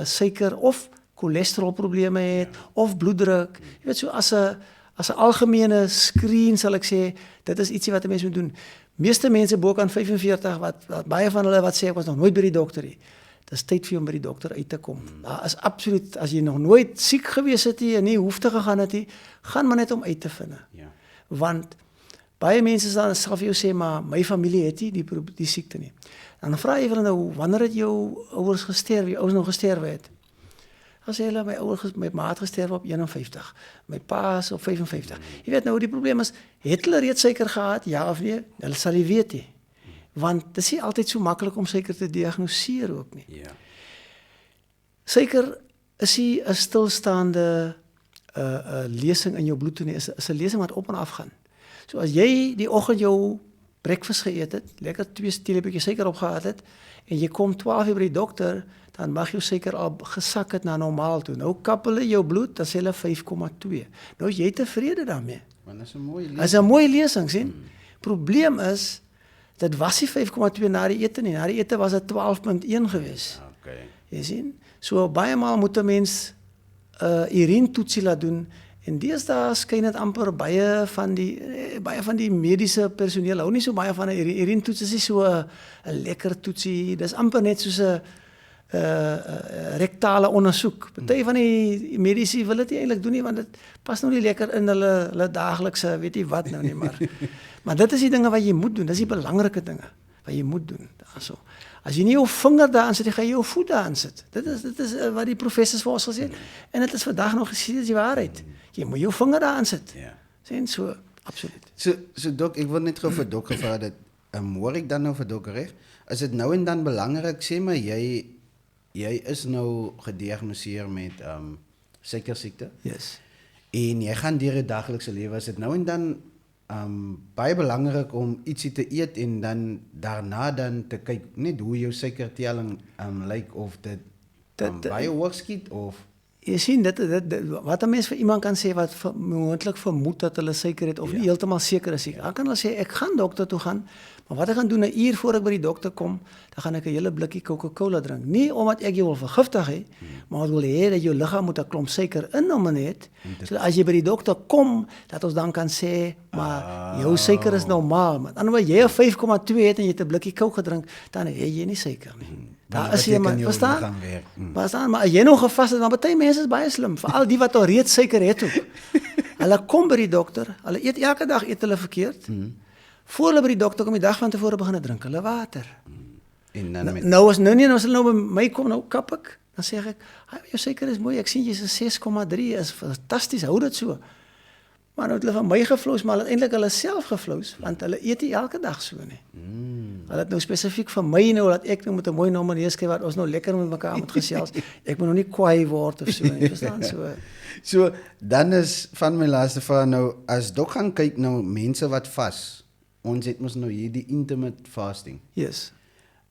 suiker of cholesterolprobleme het of bloeddruk. Jy weet so as 'n algemene screen sal ek sê, dit is ietsie wat 'n mens moet doen. Meeste mense bo kan 45 wat baie van hulle wat sê ek was nog nooit by die dokter nie. Dis tyd vir jou om by die dokter uit te kom. Daar is absoluut, as jy nog nooit siek gewees het nie en nie hoef te gegaan het nie, gaan maar net om uit te vind. Ja. Want baie mense sal vir jou sê maar my familie het nie die siekte nie. Dan vra jy hulle nou wanneer het jou ouers gesterf, jou ouers nou gesterf het? Dan sê hulle my ma het gesterf op 51, my pa is op 55. Jy weet nou die probleem is, het hulle reeds suiker gehad, ja of nee? Hulle sal nie weet nie. Want dit is nie altyd so maklik om suiker te diagnoseer ook nie. Ja. Suiker is nie 'n stilstaande lesing in jou bloed nie, is 'n lesing wat op en af gaan. So as jy die oggend jou breakfast geëet het, lekker 2 teelepeltjies suiker opgehad het en jy kom 12 uur by die dokter, dan mag jou suiker al gesak het na normaal toe. Nou kap hulle jou bloed, dan sê hulle 5,2. Nou is jy tevrede daarmee. Want dit is 'n mooi lesing. Is 'n mooi lesing, sien? Probleem is dit was nie 5,2 na die ete nie. Na die ete was dit 12,1 gewees. Okay. Jy sien? So baie maal moet 'n mens urinetoetsie laat doen. En deesdae skyn dit amper baie van die mediese personeel hou nie so baie van 'n urinetoets. Dit is nie so 'n lekker toetsie. Dis amper net soos 'n rektale ondersoek. Party van die mediese wil dit nie eintlik doen nie want dit pas nou nie lekker in hulle daaglikse, weet jy wat nou nie, maar dit is die dinge wat jy moet doen. Dis die belangrike dinge wat jy moet doen daarso. As jy nie jou vinger daarin sit, gaan jy jou voet daarin sit. Dit is wat die professors vir ons gesê het en dit is vandag nog gesien as die waarheid. Jy moet jou vinger daarin sit. Ja. Sien so absoluut. So Dok, ek wil net gou vir Dok gevra dat hoor ek dan nou vir Dok reg, is dit nou en dan belangrik, sê maar jy is nou gediagnoseer met suikersiekte Yes. en jy gaan deur jou daglikse lewe, is dit nou en dan baie belangrik om ietsie te eet en dan daarna dan te kyk net hoe jou suikertelling lyk of dit baie hoog skiet of Jy sien dit wat 'n mens vir iemand kan sê wat moontlik vermoed dat hulle suiker het of nie heeltemal seker is nie. Dan kan hulle sê ek gaan dokter toe gaan, maar wat ek gaan doen 'n uur voor ek by die dokter kom, dan gaan ek 'n hele blikkie Coca-Cola drink. Nie omdat ek jou wil vergiftig hê, maar ek wil hê dat jou liggaam moet 'n klomp suiker in hom het. So as jy by die dokter kom, dat ons dan kan sê, maar jou suiker is normaal. Met ander woorde, jy 'n 5,2 het en jy het 'n blikkie Coke gedrink, dan het jy nie suiker nie. Daar is jy maar, verstaan? Verstaan, maar as jy nog gevas het, dan baie mense is baie slim, veral die wat al reeds suiker het ook. Hulle kom by die dokter, hulle eet elke dag hulle verkeerd. Voor hulle by die dokter kom die dag van tevore begin drink hulle water. En dan met Nou as hulle nou by my kom, nou kap ek, dan sê ek, jou suiker is mooi, ek sien jy's 'n 6,3, is fantasties, hou dit so. Maar nou het hulle van my geflous, maar hulle het eintlik hulle self geflous, want hulle eet nie elke dag so nie. Hulle het nou spesifiek vir my nou, dat ek nou met 'n mooi nommer neerskryf, wat ons nou lekker met mekaar moet gesels. Ek moet nou nie kwaai word of so nie, verstaan so. So, dan is van my laaste vraag nou, as Dok gaan kyk nou, mense wat vas, ons het mos nou hier die intermittent fasting. Yes.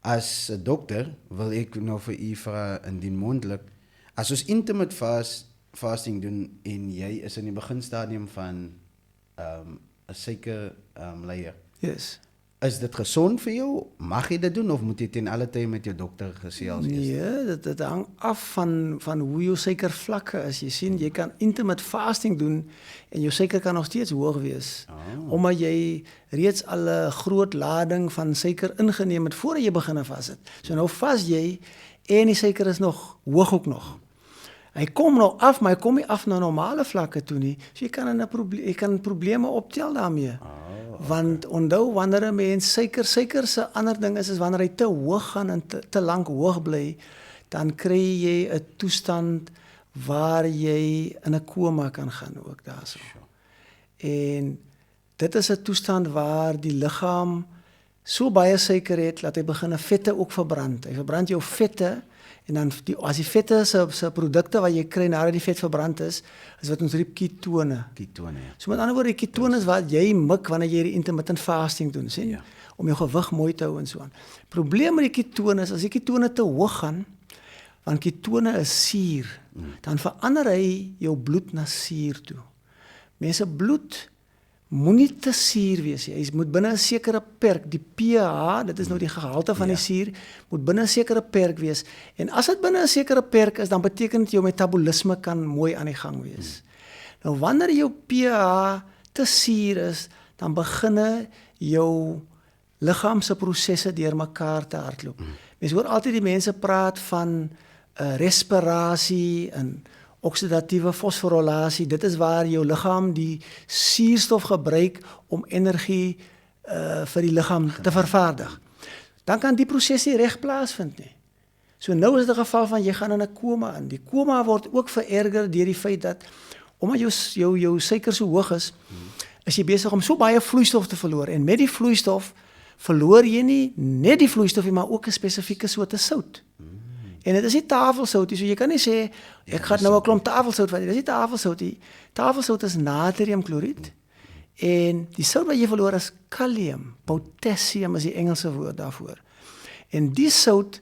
As 'n dokter wil ek nou vir u vra indien moontlik, as ons intermittent fasting doen en jy is in die beginstadium van 'n suiker leier. Yes. Is dit gesond vir jou? Mag jy dit doen of moet jy ten alle tye met jou dokter gesels? Nee, dit hang af van hoe jou suikervlakke is. Jy sien, jy kan intermittent fasting doen en jou suiker kan nog steeds hoog wees. Omdat jy reeds al 'n groot lading van suiker ingeneem het voordat jy begin vas het. So nou vas jy en die suiker is nog hoog ook nog. Hy kom nou af, maar hy kom nie af na normale vlakke toe nie. So jy kan probleme optel daarmee. Want onthou wanneer 'n mens suiker se ander ding is wanneer hy te hoog gaan en te lank hoog bly, dan kry jy 'n toestand waar jy in 'n koma kan gaan ook daarso. En dit is 'n toestand waar die liggaam so baie suiker het dat hy begin vette ook verbrand. Hy verbrand jou vette en dan as die vette se produkte wat jy kry nadat die vet verbrand is wat ons roep ketone. Ketone, ja. So met ander woorde, die ketone is wat jy mik wanneer jy die intermittent fasting doen, sien? Ja. Om jou gewig mooi te hou en so aan. Probleem met die ketone is as die ketone te hoog gaan, want ketone is suur, dan verander hy jou bloed na suur toe. Mense bloed moenie te suur wees nie. Hy moet binne 'n sekere perk, die pH, dit is nou die gehalte van die suur, moet binne 'n sekere perk wees. En as dit binne 'n sekere perk is, dan beteken dit jou metabolisme kan mooi aan die gang wees. Nou wanneer jou pH te suur is, dan begin jou liggaam se prosesse deurmekaar te hardloop. Mense hoor altyd die mense praat van respirasie en oksidatiewe fosforilasie. Dit is waar jou liggaam die suurstof gebruik om energie vir die liggaam te vervaardig. Dan kan die proses nie reg plaasvind nie. So nou is dit 'n geval van jy gaan in 'n koma in. Die koma word ook vererger deur die feit dat omdat jou suiker so hoog is jy besig om so baie vloeistof te verloor en met die vloeistof verloor jy nie net die vloeistof nie, maar ook 'n spesifieke soort sout. En dit is nie tafelsout nie, so jy kan nie sê ek gaan nou 'n klomp tafelsout vat nie. Dis nie tafelsout nie. Tafelsout is natriumkloried. En die sout wat jy verloor is kalium, potassium is die Engelse woord daarvoor. En die sout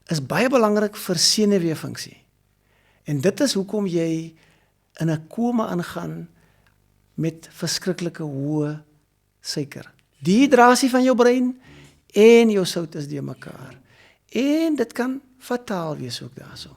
is baie belangrik vir senuweefunksie. En dit is hoekom jy in 'n koma ingaan met verskriklike hoë suiker. Dehydrasie van jou brein en jou sout is deur mekaar. En dit kan fataal wees ook daarso.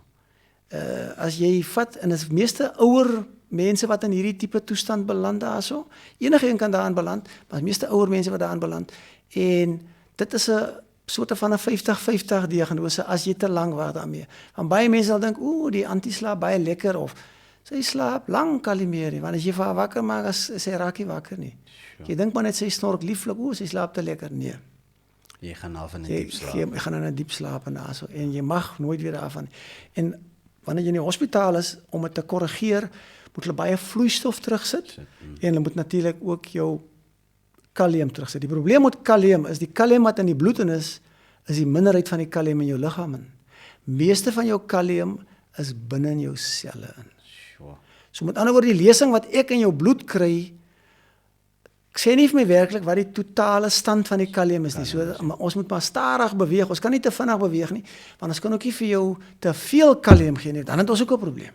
As jy vat en dit is meeste ouer mense wat in hierdie tipe toestand beland daarso. Enige een kan daarin beland, maar meeste ouer mense wat daarin beland. En dit is 'n soort van 'n 50-50 diagnose as jy te lank wag daarmee. Want baie mense sal dink, die antislaap baie lekker of sy slaap lank al nie meer nie, want as jy vir haar wakker maak, sy raak nie wakker nie. Jy dink maar net sy snork lieflik, sy slaap te lekker. Nee. Jy gaan al van 'n diep slaap. Jy gaan in 'n diep slaap en daarso en jy mag nooit weer daarvan. En wanneer jy in die hospitaal is om dit te korrigeer, moet hulle baie vloeistof terugsit en hulle moet natuurlik ook jou kalium terugsit. Die probleem met kalium is die kalium wat in die bloed in is die minderheid van die kalium in jou liggaam in. Meeste van jou kalium is binne in jou selle in. Sure. So met ander woorde, die lesing wat ek in jou bloed kry, ek sê nie vir my werklik wat die totale stand van die kalium is nie. So, maar ons moet maar stadig beweeg. Ons kan nie te vinnig beweeg nie, want ons kan ook nie vir jou te veel kalium gee nie. Dan het ons ook 'n probleem.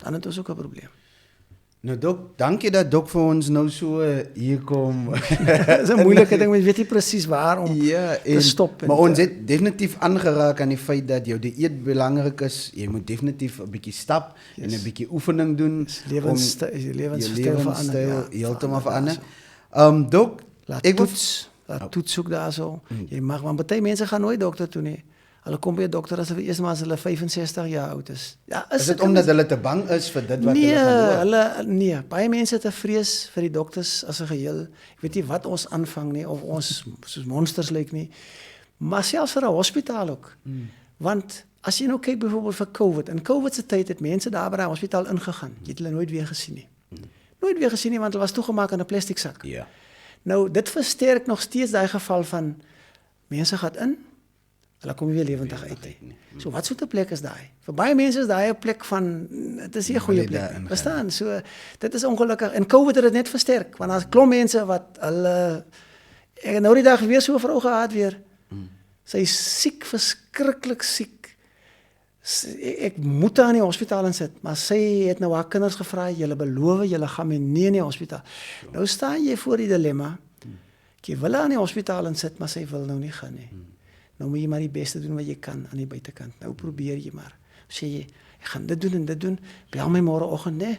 Dan het ons ook 'n probleem. Nou Dok, dankie dat Dok vir ons nou so hier kom. Dis 'n moeilike ding, mens weet nie presies waar om te stop. Maar ons het definitief aangeraak aan die feit dat jou dieet belangrik is. Jy moet definitief 'n bietjie stap en 'n bietjie oefening doen Lewenstyl verander. Heeltemal verander. Dok, ek toets ook daarso. Jy mag, want baie mense gaan nooit dokter toe nie. Hulle kom by 'n dokter as hulle eers maar as hulle 65 jaar oud is. Ja, is dit omdat hulle te bang is vir dit wat hulle gaan hoor? Nee, baie mense het 'n vrees vir die dokters as 'n geheel. Ek weet nie wat ons aanvang nie of ons soos monsters lyk nie. Maar selfs vir 'n hospitaal ook. Want as jy nou kyk byvoorbeeld vir COVID, in COVID se tyd het mense daar by die hospitaal ingegaan. Jy het hulle nooit weer gesien nie. Nooit weer gesien nie, want hulle was toegemaak in 'n plastiek sak. Ja. Nou, dit versterk nog steeds daai geval van mense gaan in, hulle kom nie weer lewendig uit nie. So wat soort 'n plek is daai? Vir baie mense is daai 'n plek van, dit is nie 'n goeie plek nie. Verstaan? So dit is ongelukkig en COVID het dit net versterk, want daar's klomp mense wat hulle, ek het nou die dag weer so 'n vrou gehad weer. Sy is siek, verskriklik siek. Ek moet haar in die hospitaal insit, maar sy het nou haar kinders gevra, julle beloof, julle gaan my nie in die hospitaal. Nou staan jy voor die dilemma, jy wil haar in die hospitaal insit, maar sy wil nou nie gaan nie. Nou moet jy maar die beste doen wat jy kan aan die buitekant. Nou probeer jy maar. Sê jy, ek gaan dit doen en dit doen, bel my môreoggend, nee.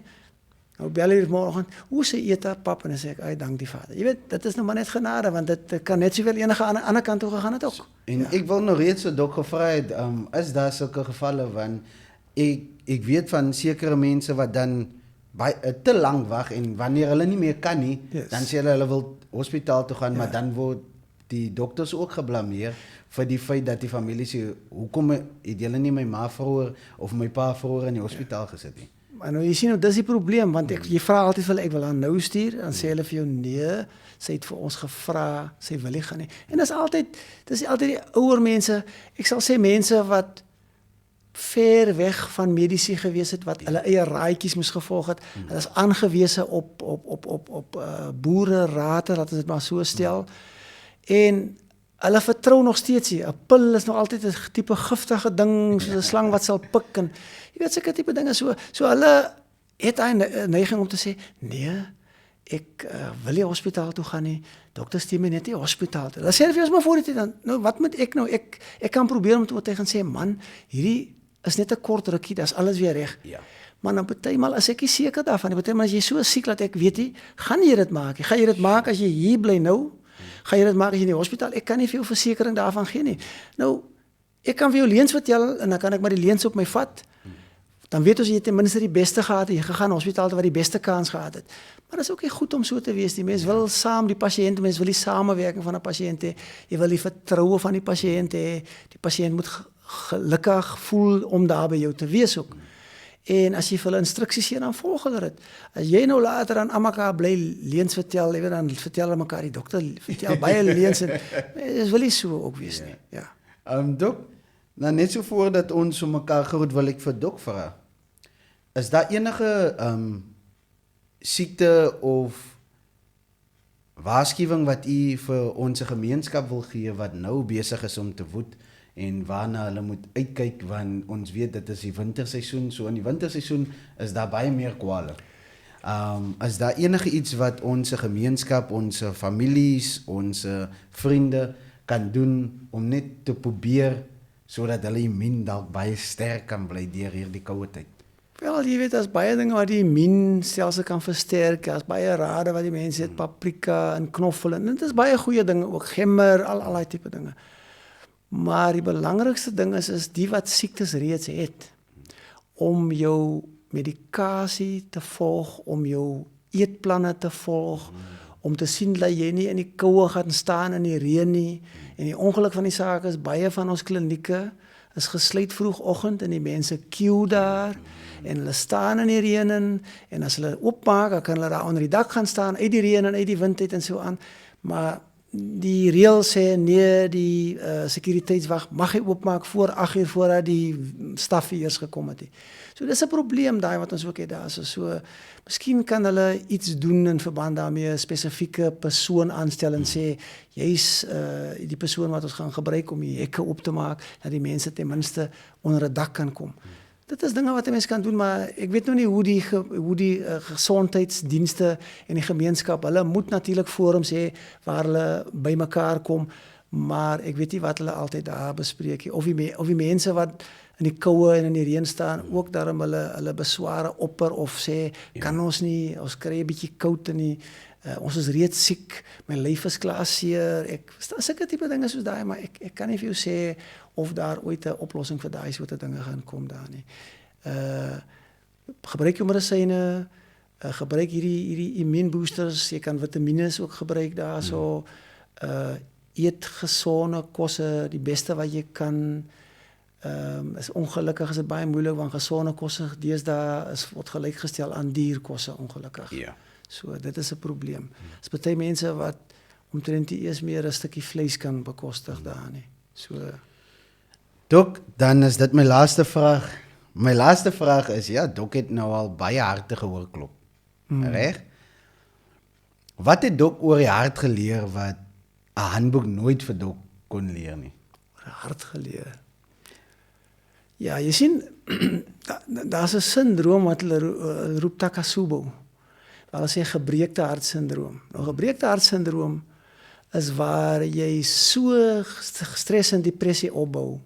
Nou bel hy môreoggend, hoe sê eet pap, en dan sê ek, ai, dank die Vader. Jy weet, dit is nou maar net genade, want dit kan net soveel enige ander kant toe gegaan het ook. En ek wil nou reeds so Dok gevra het, is daar sulke gevalle, want ek weet van sekere mense wat dan te lank wag en wanneer hulle nie meer kan nie, dan sê hulle wil hospitaal toe gaan, maar dan word die dokters ook geblameer vir die feit dat die familie sê, hoekom het julle nie my ma vroeër of my pa vroeër in die hospitaal gesit nie? Maar nou jy sien nou, dis die probleem, want jy vra altyd vir hulle, ek wil haar nou stuur, dan sê hulle vir jou nee, sy het vir ons gevra, sy wil nie gaan nie. En dis altyd die ouer mense, ek sal sê mense wat ver weg van medisyne gewees het, wat hulle eie raadjies moes gevolg het. Hulle is aangewese op boererate, laat ons dit maar so stel. En hulle vertrou nog steeds nie. 'n Pil is nog altyd 'n tipe giftige ding, soos 'n slang wat sal pik en jy weet sulke tipe dinge so hulle het 'n neiging om te sê, nee, ek wil nie hospitaal toe gaan nie. Dokter stuur my net nie hospitaal toe. Dan sê hulle vir ons maar voor dit dan, nou wat moet ek nou? Ek kan probeer om te oortuig en sê, man, hierdie is net 'n kort rukkie, dis alles weer reg. Ja. Maar dan partymal is ek nie seker daarvan nie. Partymal as jy so siek dat ek weet nie, gaan jy dit maak? Gaan jy dit maak as jy hier bly nou? Gaan jy dit maak as jy in die hospitaal? Ek kan nie vir jou versekering daarvan gee nie. Nou, ek kan vir jou leuns vertel en dan kan ek maar die leuns op my vat. Dan weet ons jy ten minste die beste gehad het, jy gegaan hospitaal toe wat die beste kans gehad het. Maar dit is ook nie goed om so te wees. Die mens wil saam die pasiënt, mens wil die samewerking van 'n pasiënt hê. Jy wil die vertroue van die pasiënt hê. Die pasiënt moet gelukkig voel om daar by jou te wees ook. En as jy vir hulle instruksies gee, dan volg hulle dit. As jy nou later aan mekaar bly leuns vertel, jy weet dan vertel hulle mekaar die dokter vertel baie leuns en dit wil nie so ook wees nie. Ja. Dok, nou net so voordat ons so mekaar groet, wil ek vir Dok vra. Is daar enige siekte of waarskuwing wat u vir ons gemeenskap wil gee wat nou besig is om te woed en waarna hulle moet uitkyk, want ons weet dit is die winterseisoen, so in die winterseisoen is daar baie meer kwale. Is daar enige iets wat ons gemeenskap, ons families, ons vriende kan doen om net te probeer sodat hulle immuun dalk baie sterk kan bly deur hierdie koue tyd? Wel, jy weet, daar's baie dinge wat die immuunstelsel kan versterk. Daar's baie rade wat die mense het, paprika en knoffel en dit is baie goeie dinge ook, gemmer, al daai tipe dinge. Maar die belangrikste ding is die wat siektes reeds het, om jou medikasie te volg, om jou eetplanne te volg, om te sien dat jy nie in die koue gaan staan in die reën nie. En die ongeluk van die saak is, baie van ons klinieke is gesluit vroegoggend en die mense queue daar en hulle staan in die reën en as hulle oopmaak, dan kan hulle daar onder die dak gaan staan, uit die reën en uit die wind uit en so aan. Maar die reël sê nee, die sekuriteitswag mag hy oopmaak voor 8 uur voordat die staf eers gekom het. So dis 'n probleem daai wat ons ook het daar. So miskien kan hulle iets doen in verband daarmee, 'n spesifieke persoon aanstel en sê jy's die persoon wat ons gaan gebruik om die hekke op te maak, dat die mense ten minste onder 'n dak kan kom. Dit is dinge wat 'n mens kan doen, maar ek weet nou nie hoe die gesondheidsdienste en die gemeenskap, hulle moet natuurlik forums hê waar hulle bymekaar kom, maar ek weet nie wat hulle altyd daar bespreek nie. Of die mense wat in die koue en in die reën staan, ook daarom hulle besware opper of sê, kan ons nie, ons kry 'n bietjie koud en ons is reeds siek, my lyf is klaar seer, ek verstaan sulke tipe dinge soos daai, maar ek kan nie vir jou sê of daar ooit 'n oplossing vir daai soort dinge gaan kom daar nie. Gebruik jou medisyne, gebruik hierdie immuunboosters, jy kan vitamiene ook gebruik daarso, eet gesonde kosse, die beste wat jy kan. Is ongelukkig is dit baie moeilik want gesonde kosse deesdae word gelykgestel aan dierkosse ongelukkig. Ja. So dit is 'n probleem. Dis baie mense wat omtrent nie eers meer 'n stukkie vleis kan bekostig daar nie. So Dok, dan is dit my laaste vraag. My laaste vraag is, ja, Dok het nou al baie harte gehoor klop. Reg? Wat het Dok oor die hart geleer wat 'n handboek nooit vir Dok kon leer nie? hart geleer. Ja, jy sien, daar's 'n sindroom wat hulle roep Takasubo. Hulle sê gebreekte hartsindroom. Nou gebreekte hartsindroom is waar jy so stres en depressie opbou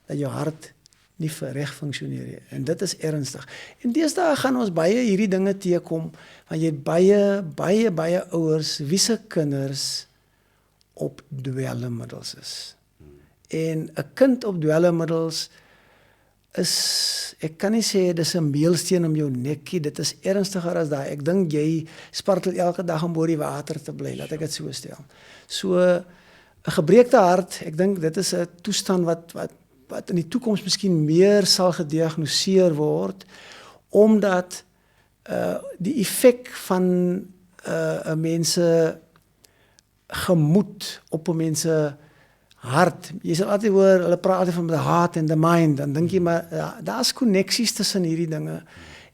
dat jou hart nie reg funksioneer nie. En dit is ernstig. En deesdae gaan ons baie hierdie dinge teekom, want jy het baie ouers wie se kinders op dwelmmiddels is. En 'n kind op dwelmmiddels is, ek kan nie sê dis 'n meelsteen om jou nekkie, dit is ernstiger as daai. Ek dink jy spartel elke dag om bo die water te bly, laat ek dit so stel. So 'n gebreekte hart, ek dink dit is 'n toestand wat in die toekoms miskien meer sal gediagnoseer word, omdat die effek van 'n mense gemoed op 'n mense hart. Jy sal altyd hoor, hulle praat altyd van the heart and the mind, dan dink jy maar, ja, daar's koneksies tussen hierdie dinge,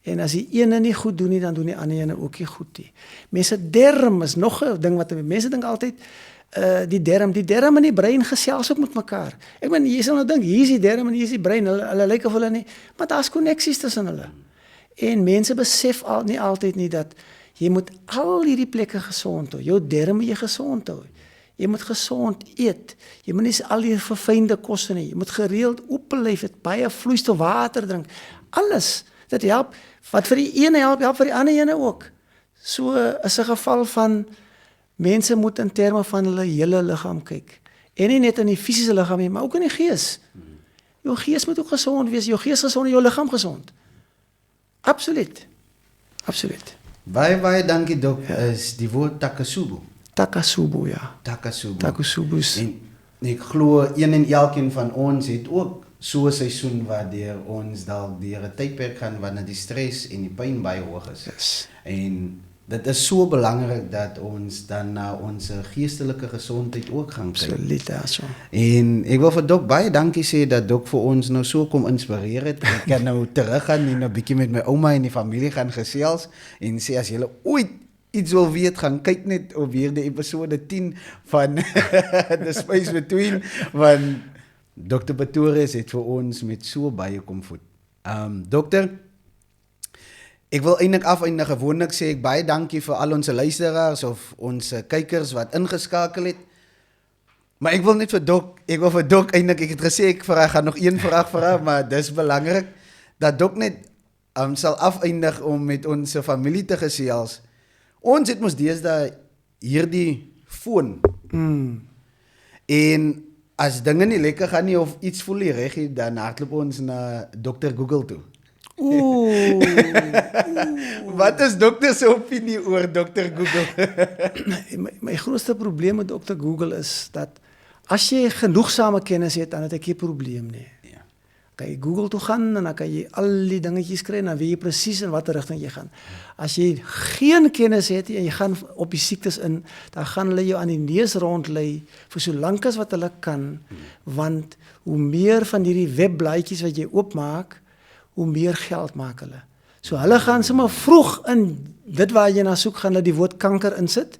en as die ene nie goed doen nie, dan doen die ander ene ook nie goed nie. Mense derm is nog 'n ding wat mense dink altyd, die derm en die brein gesels ook met mekaar. Ek bedoel, jy sal nou dink, hier is die derm en hier is die brein, hulle lyk of hulle nie, maar daar's koneksies tussen hulle. En mense besef nie altyd nie dat jy moet al hierdie plekke gesond hou, jou derm moet jy gesond hou. Jy moet gesond eet. Jy moet nie al die verfynde kosse nie. Jy moet gereeld oopblyf, het baie vloeistof water drink. Alles, dit help. Wat vir die ene help vir die ander ene ook. So is 'n geval van mense moet in terme van hulle hele liggaam kyk. En nie net in die fisiese liggaam nie, maar ook in die gees. Jou gees moet ook gesond wees. Jou gees gesond en jou liggaam gesond. Absoluut. Absoluut. Baie dankie Dok, is die woord Takasubo. Takasubo, ja. Takasubo. En ek glo een en elkeen van ons het ook so 'n seisoen waardeur ons dalk deur 'n tydperk gaan wanneer die stres en die pyn baie hoog is. Yes. En dit is so belangrik dat ons dan na ons geestelike gesondheid ook gaan kyk. Absoluut, ja, so. En ek wil vir Dok baie dankie sê dat Dok vir ons nou so kom inspireer het. Ek kan nou teruggaan en 'n bietjie met my ouma en die familie gaan gesels en sê as julle ooit iets wil weet, gaan kyk net op hierdie episode 10 van The Space Between, want Dr. Pretorius het vir ons met so baie kom voed. Dokter, ek wil eintlik afeindig, gewoonlik sê ek baie dankie vir al ons luisteraars of ons kykers wat ingeskakel het. Maar ek wil vir Dok eintlik, ek het gesê ek gaan nog een vraag vra, maar dis belangrik dat Dok net sal afeindig om met ons familie te gesels. Ons het mos deesdae hierdie foon. En as dinge nie lekker gaan nie of iets voel nie reg nie, dan hardloop ons na Dr. Google toe. Wat is dokter se opinie oor Dr. Google? my grootste probleem met Dr. Google is dat as jy genoegsame kennis het, dan het ek geen probleem nie. Ja. Kan jy Google toe gaan en dan kan jy al die dingetjies kry en dan weet jy presies in watter rigting jy gaan. As jy geen kennis het en jy gaan op die siektes in, dan gaan hulle jou aan die neus rondlei vir so lank as wat hulle kan, want hoe meer van hierdie webblaadjies wat jy oopmaak, hoe meer geld maak hulle. So hulle gaan sommer vroeg in dit waar jy na soek, gaan hulle die woord kanker insit,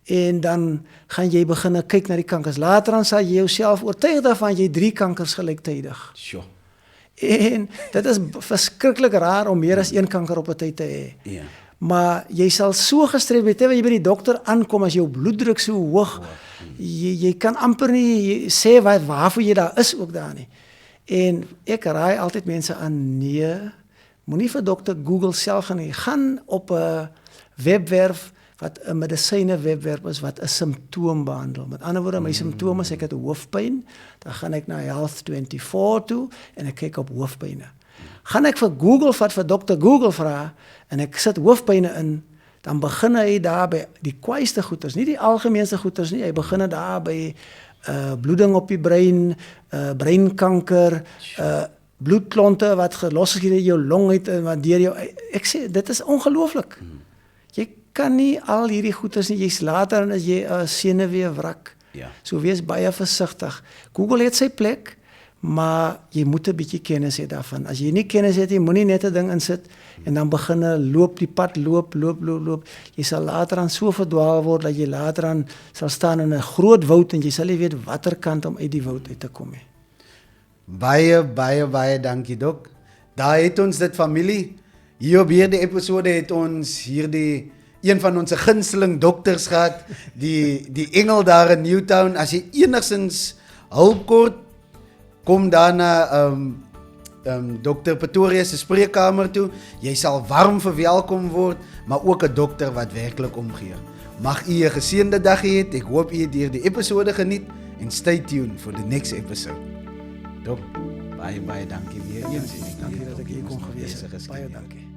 en dan gaan jy begin kyk na die kankers. Later dan sal jy jouself oortuig daarvan jy 3 kankers gelyktydig. Sjoe. En dit is verskriklik raar om meer as 1 kanker op 'n tyd te hê. Ja. Maar jy sal so gestres wees, terwyl jy by die dokter aankom as jou bloeddruk so hoog, jy kan amper nie sê waarvoor jy daar is ook daar nie. En ek raai altyd mense aan, nee, moenie vir dokter Google self gaan nie. Gaan op 'n webwerf wat 'n medisyne webwerf is wat 'n simptoom behandel. Met ander woorde, my simptome is ek het hoofpyn, dan gaan ek na Health24 toe en ek kyk op hoofpyne. Gaan ek vir Google vat vir dokter Google vra en ek sit hoofpyne in, dan begin hy daar by die kwaaiste goeters, nie die algemeenste goeters nie. Hy begin daar by bloeding op die brein, breinkanker, bloedklonte wat gelos is in jou long uit en wat deur jou, ek sê dit is ongelooflik. Jy kan nie al hierdie goeters nie, jy's later en as jy 'n senuweewrak. Ja. So wees baie versigtig. Google het sy plek, maar jy moet 'n bietjie kennis hê daarvan. As jy nie kennis het, jy moenie net 'n ding insit en dan begin loop die pad, loop. Jy sal later aan so verdwaal word dat jy later aan sal staan in 'n groot woud en jy sal nie weet watter kant om uit die woud uit te kom nie. Baie dankie, Dok. Daar het ons dit familie. Hier op hierdie episode het ons hierdie een van ons gunsteling dokters gehad, die engel daar in Newtown. As jy enigsins hulp kort, kom daar na Dr. Pretorius se spreekkamer toe. Jy sal warm verwelkom word, maar ook 'n dokter wat werklik omgee. Mag u 'n geseënde dag hê. Ek hoop u het hierdie episode geniet en stay tuned for the next episode. Dok, baie dankie weer eens. Dankie dat ek hier kon gewees het. Baie dankie.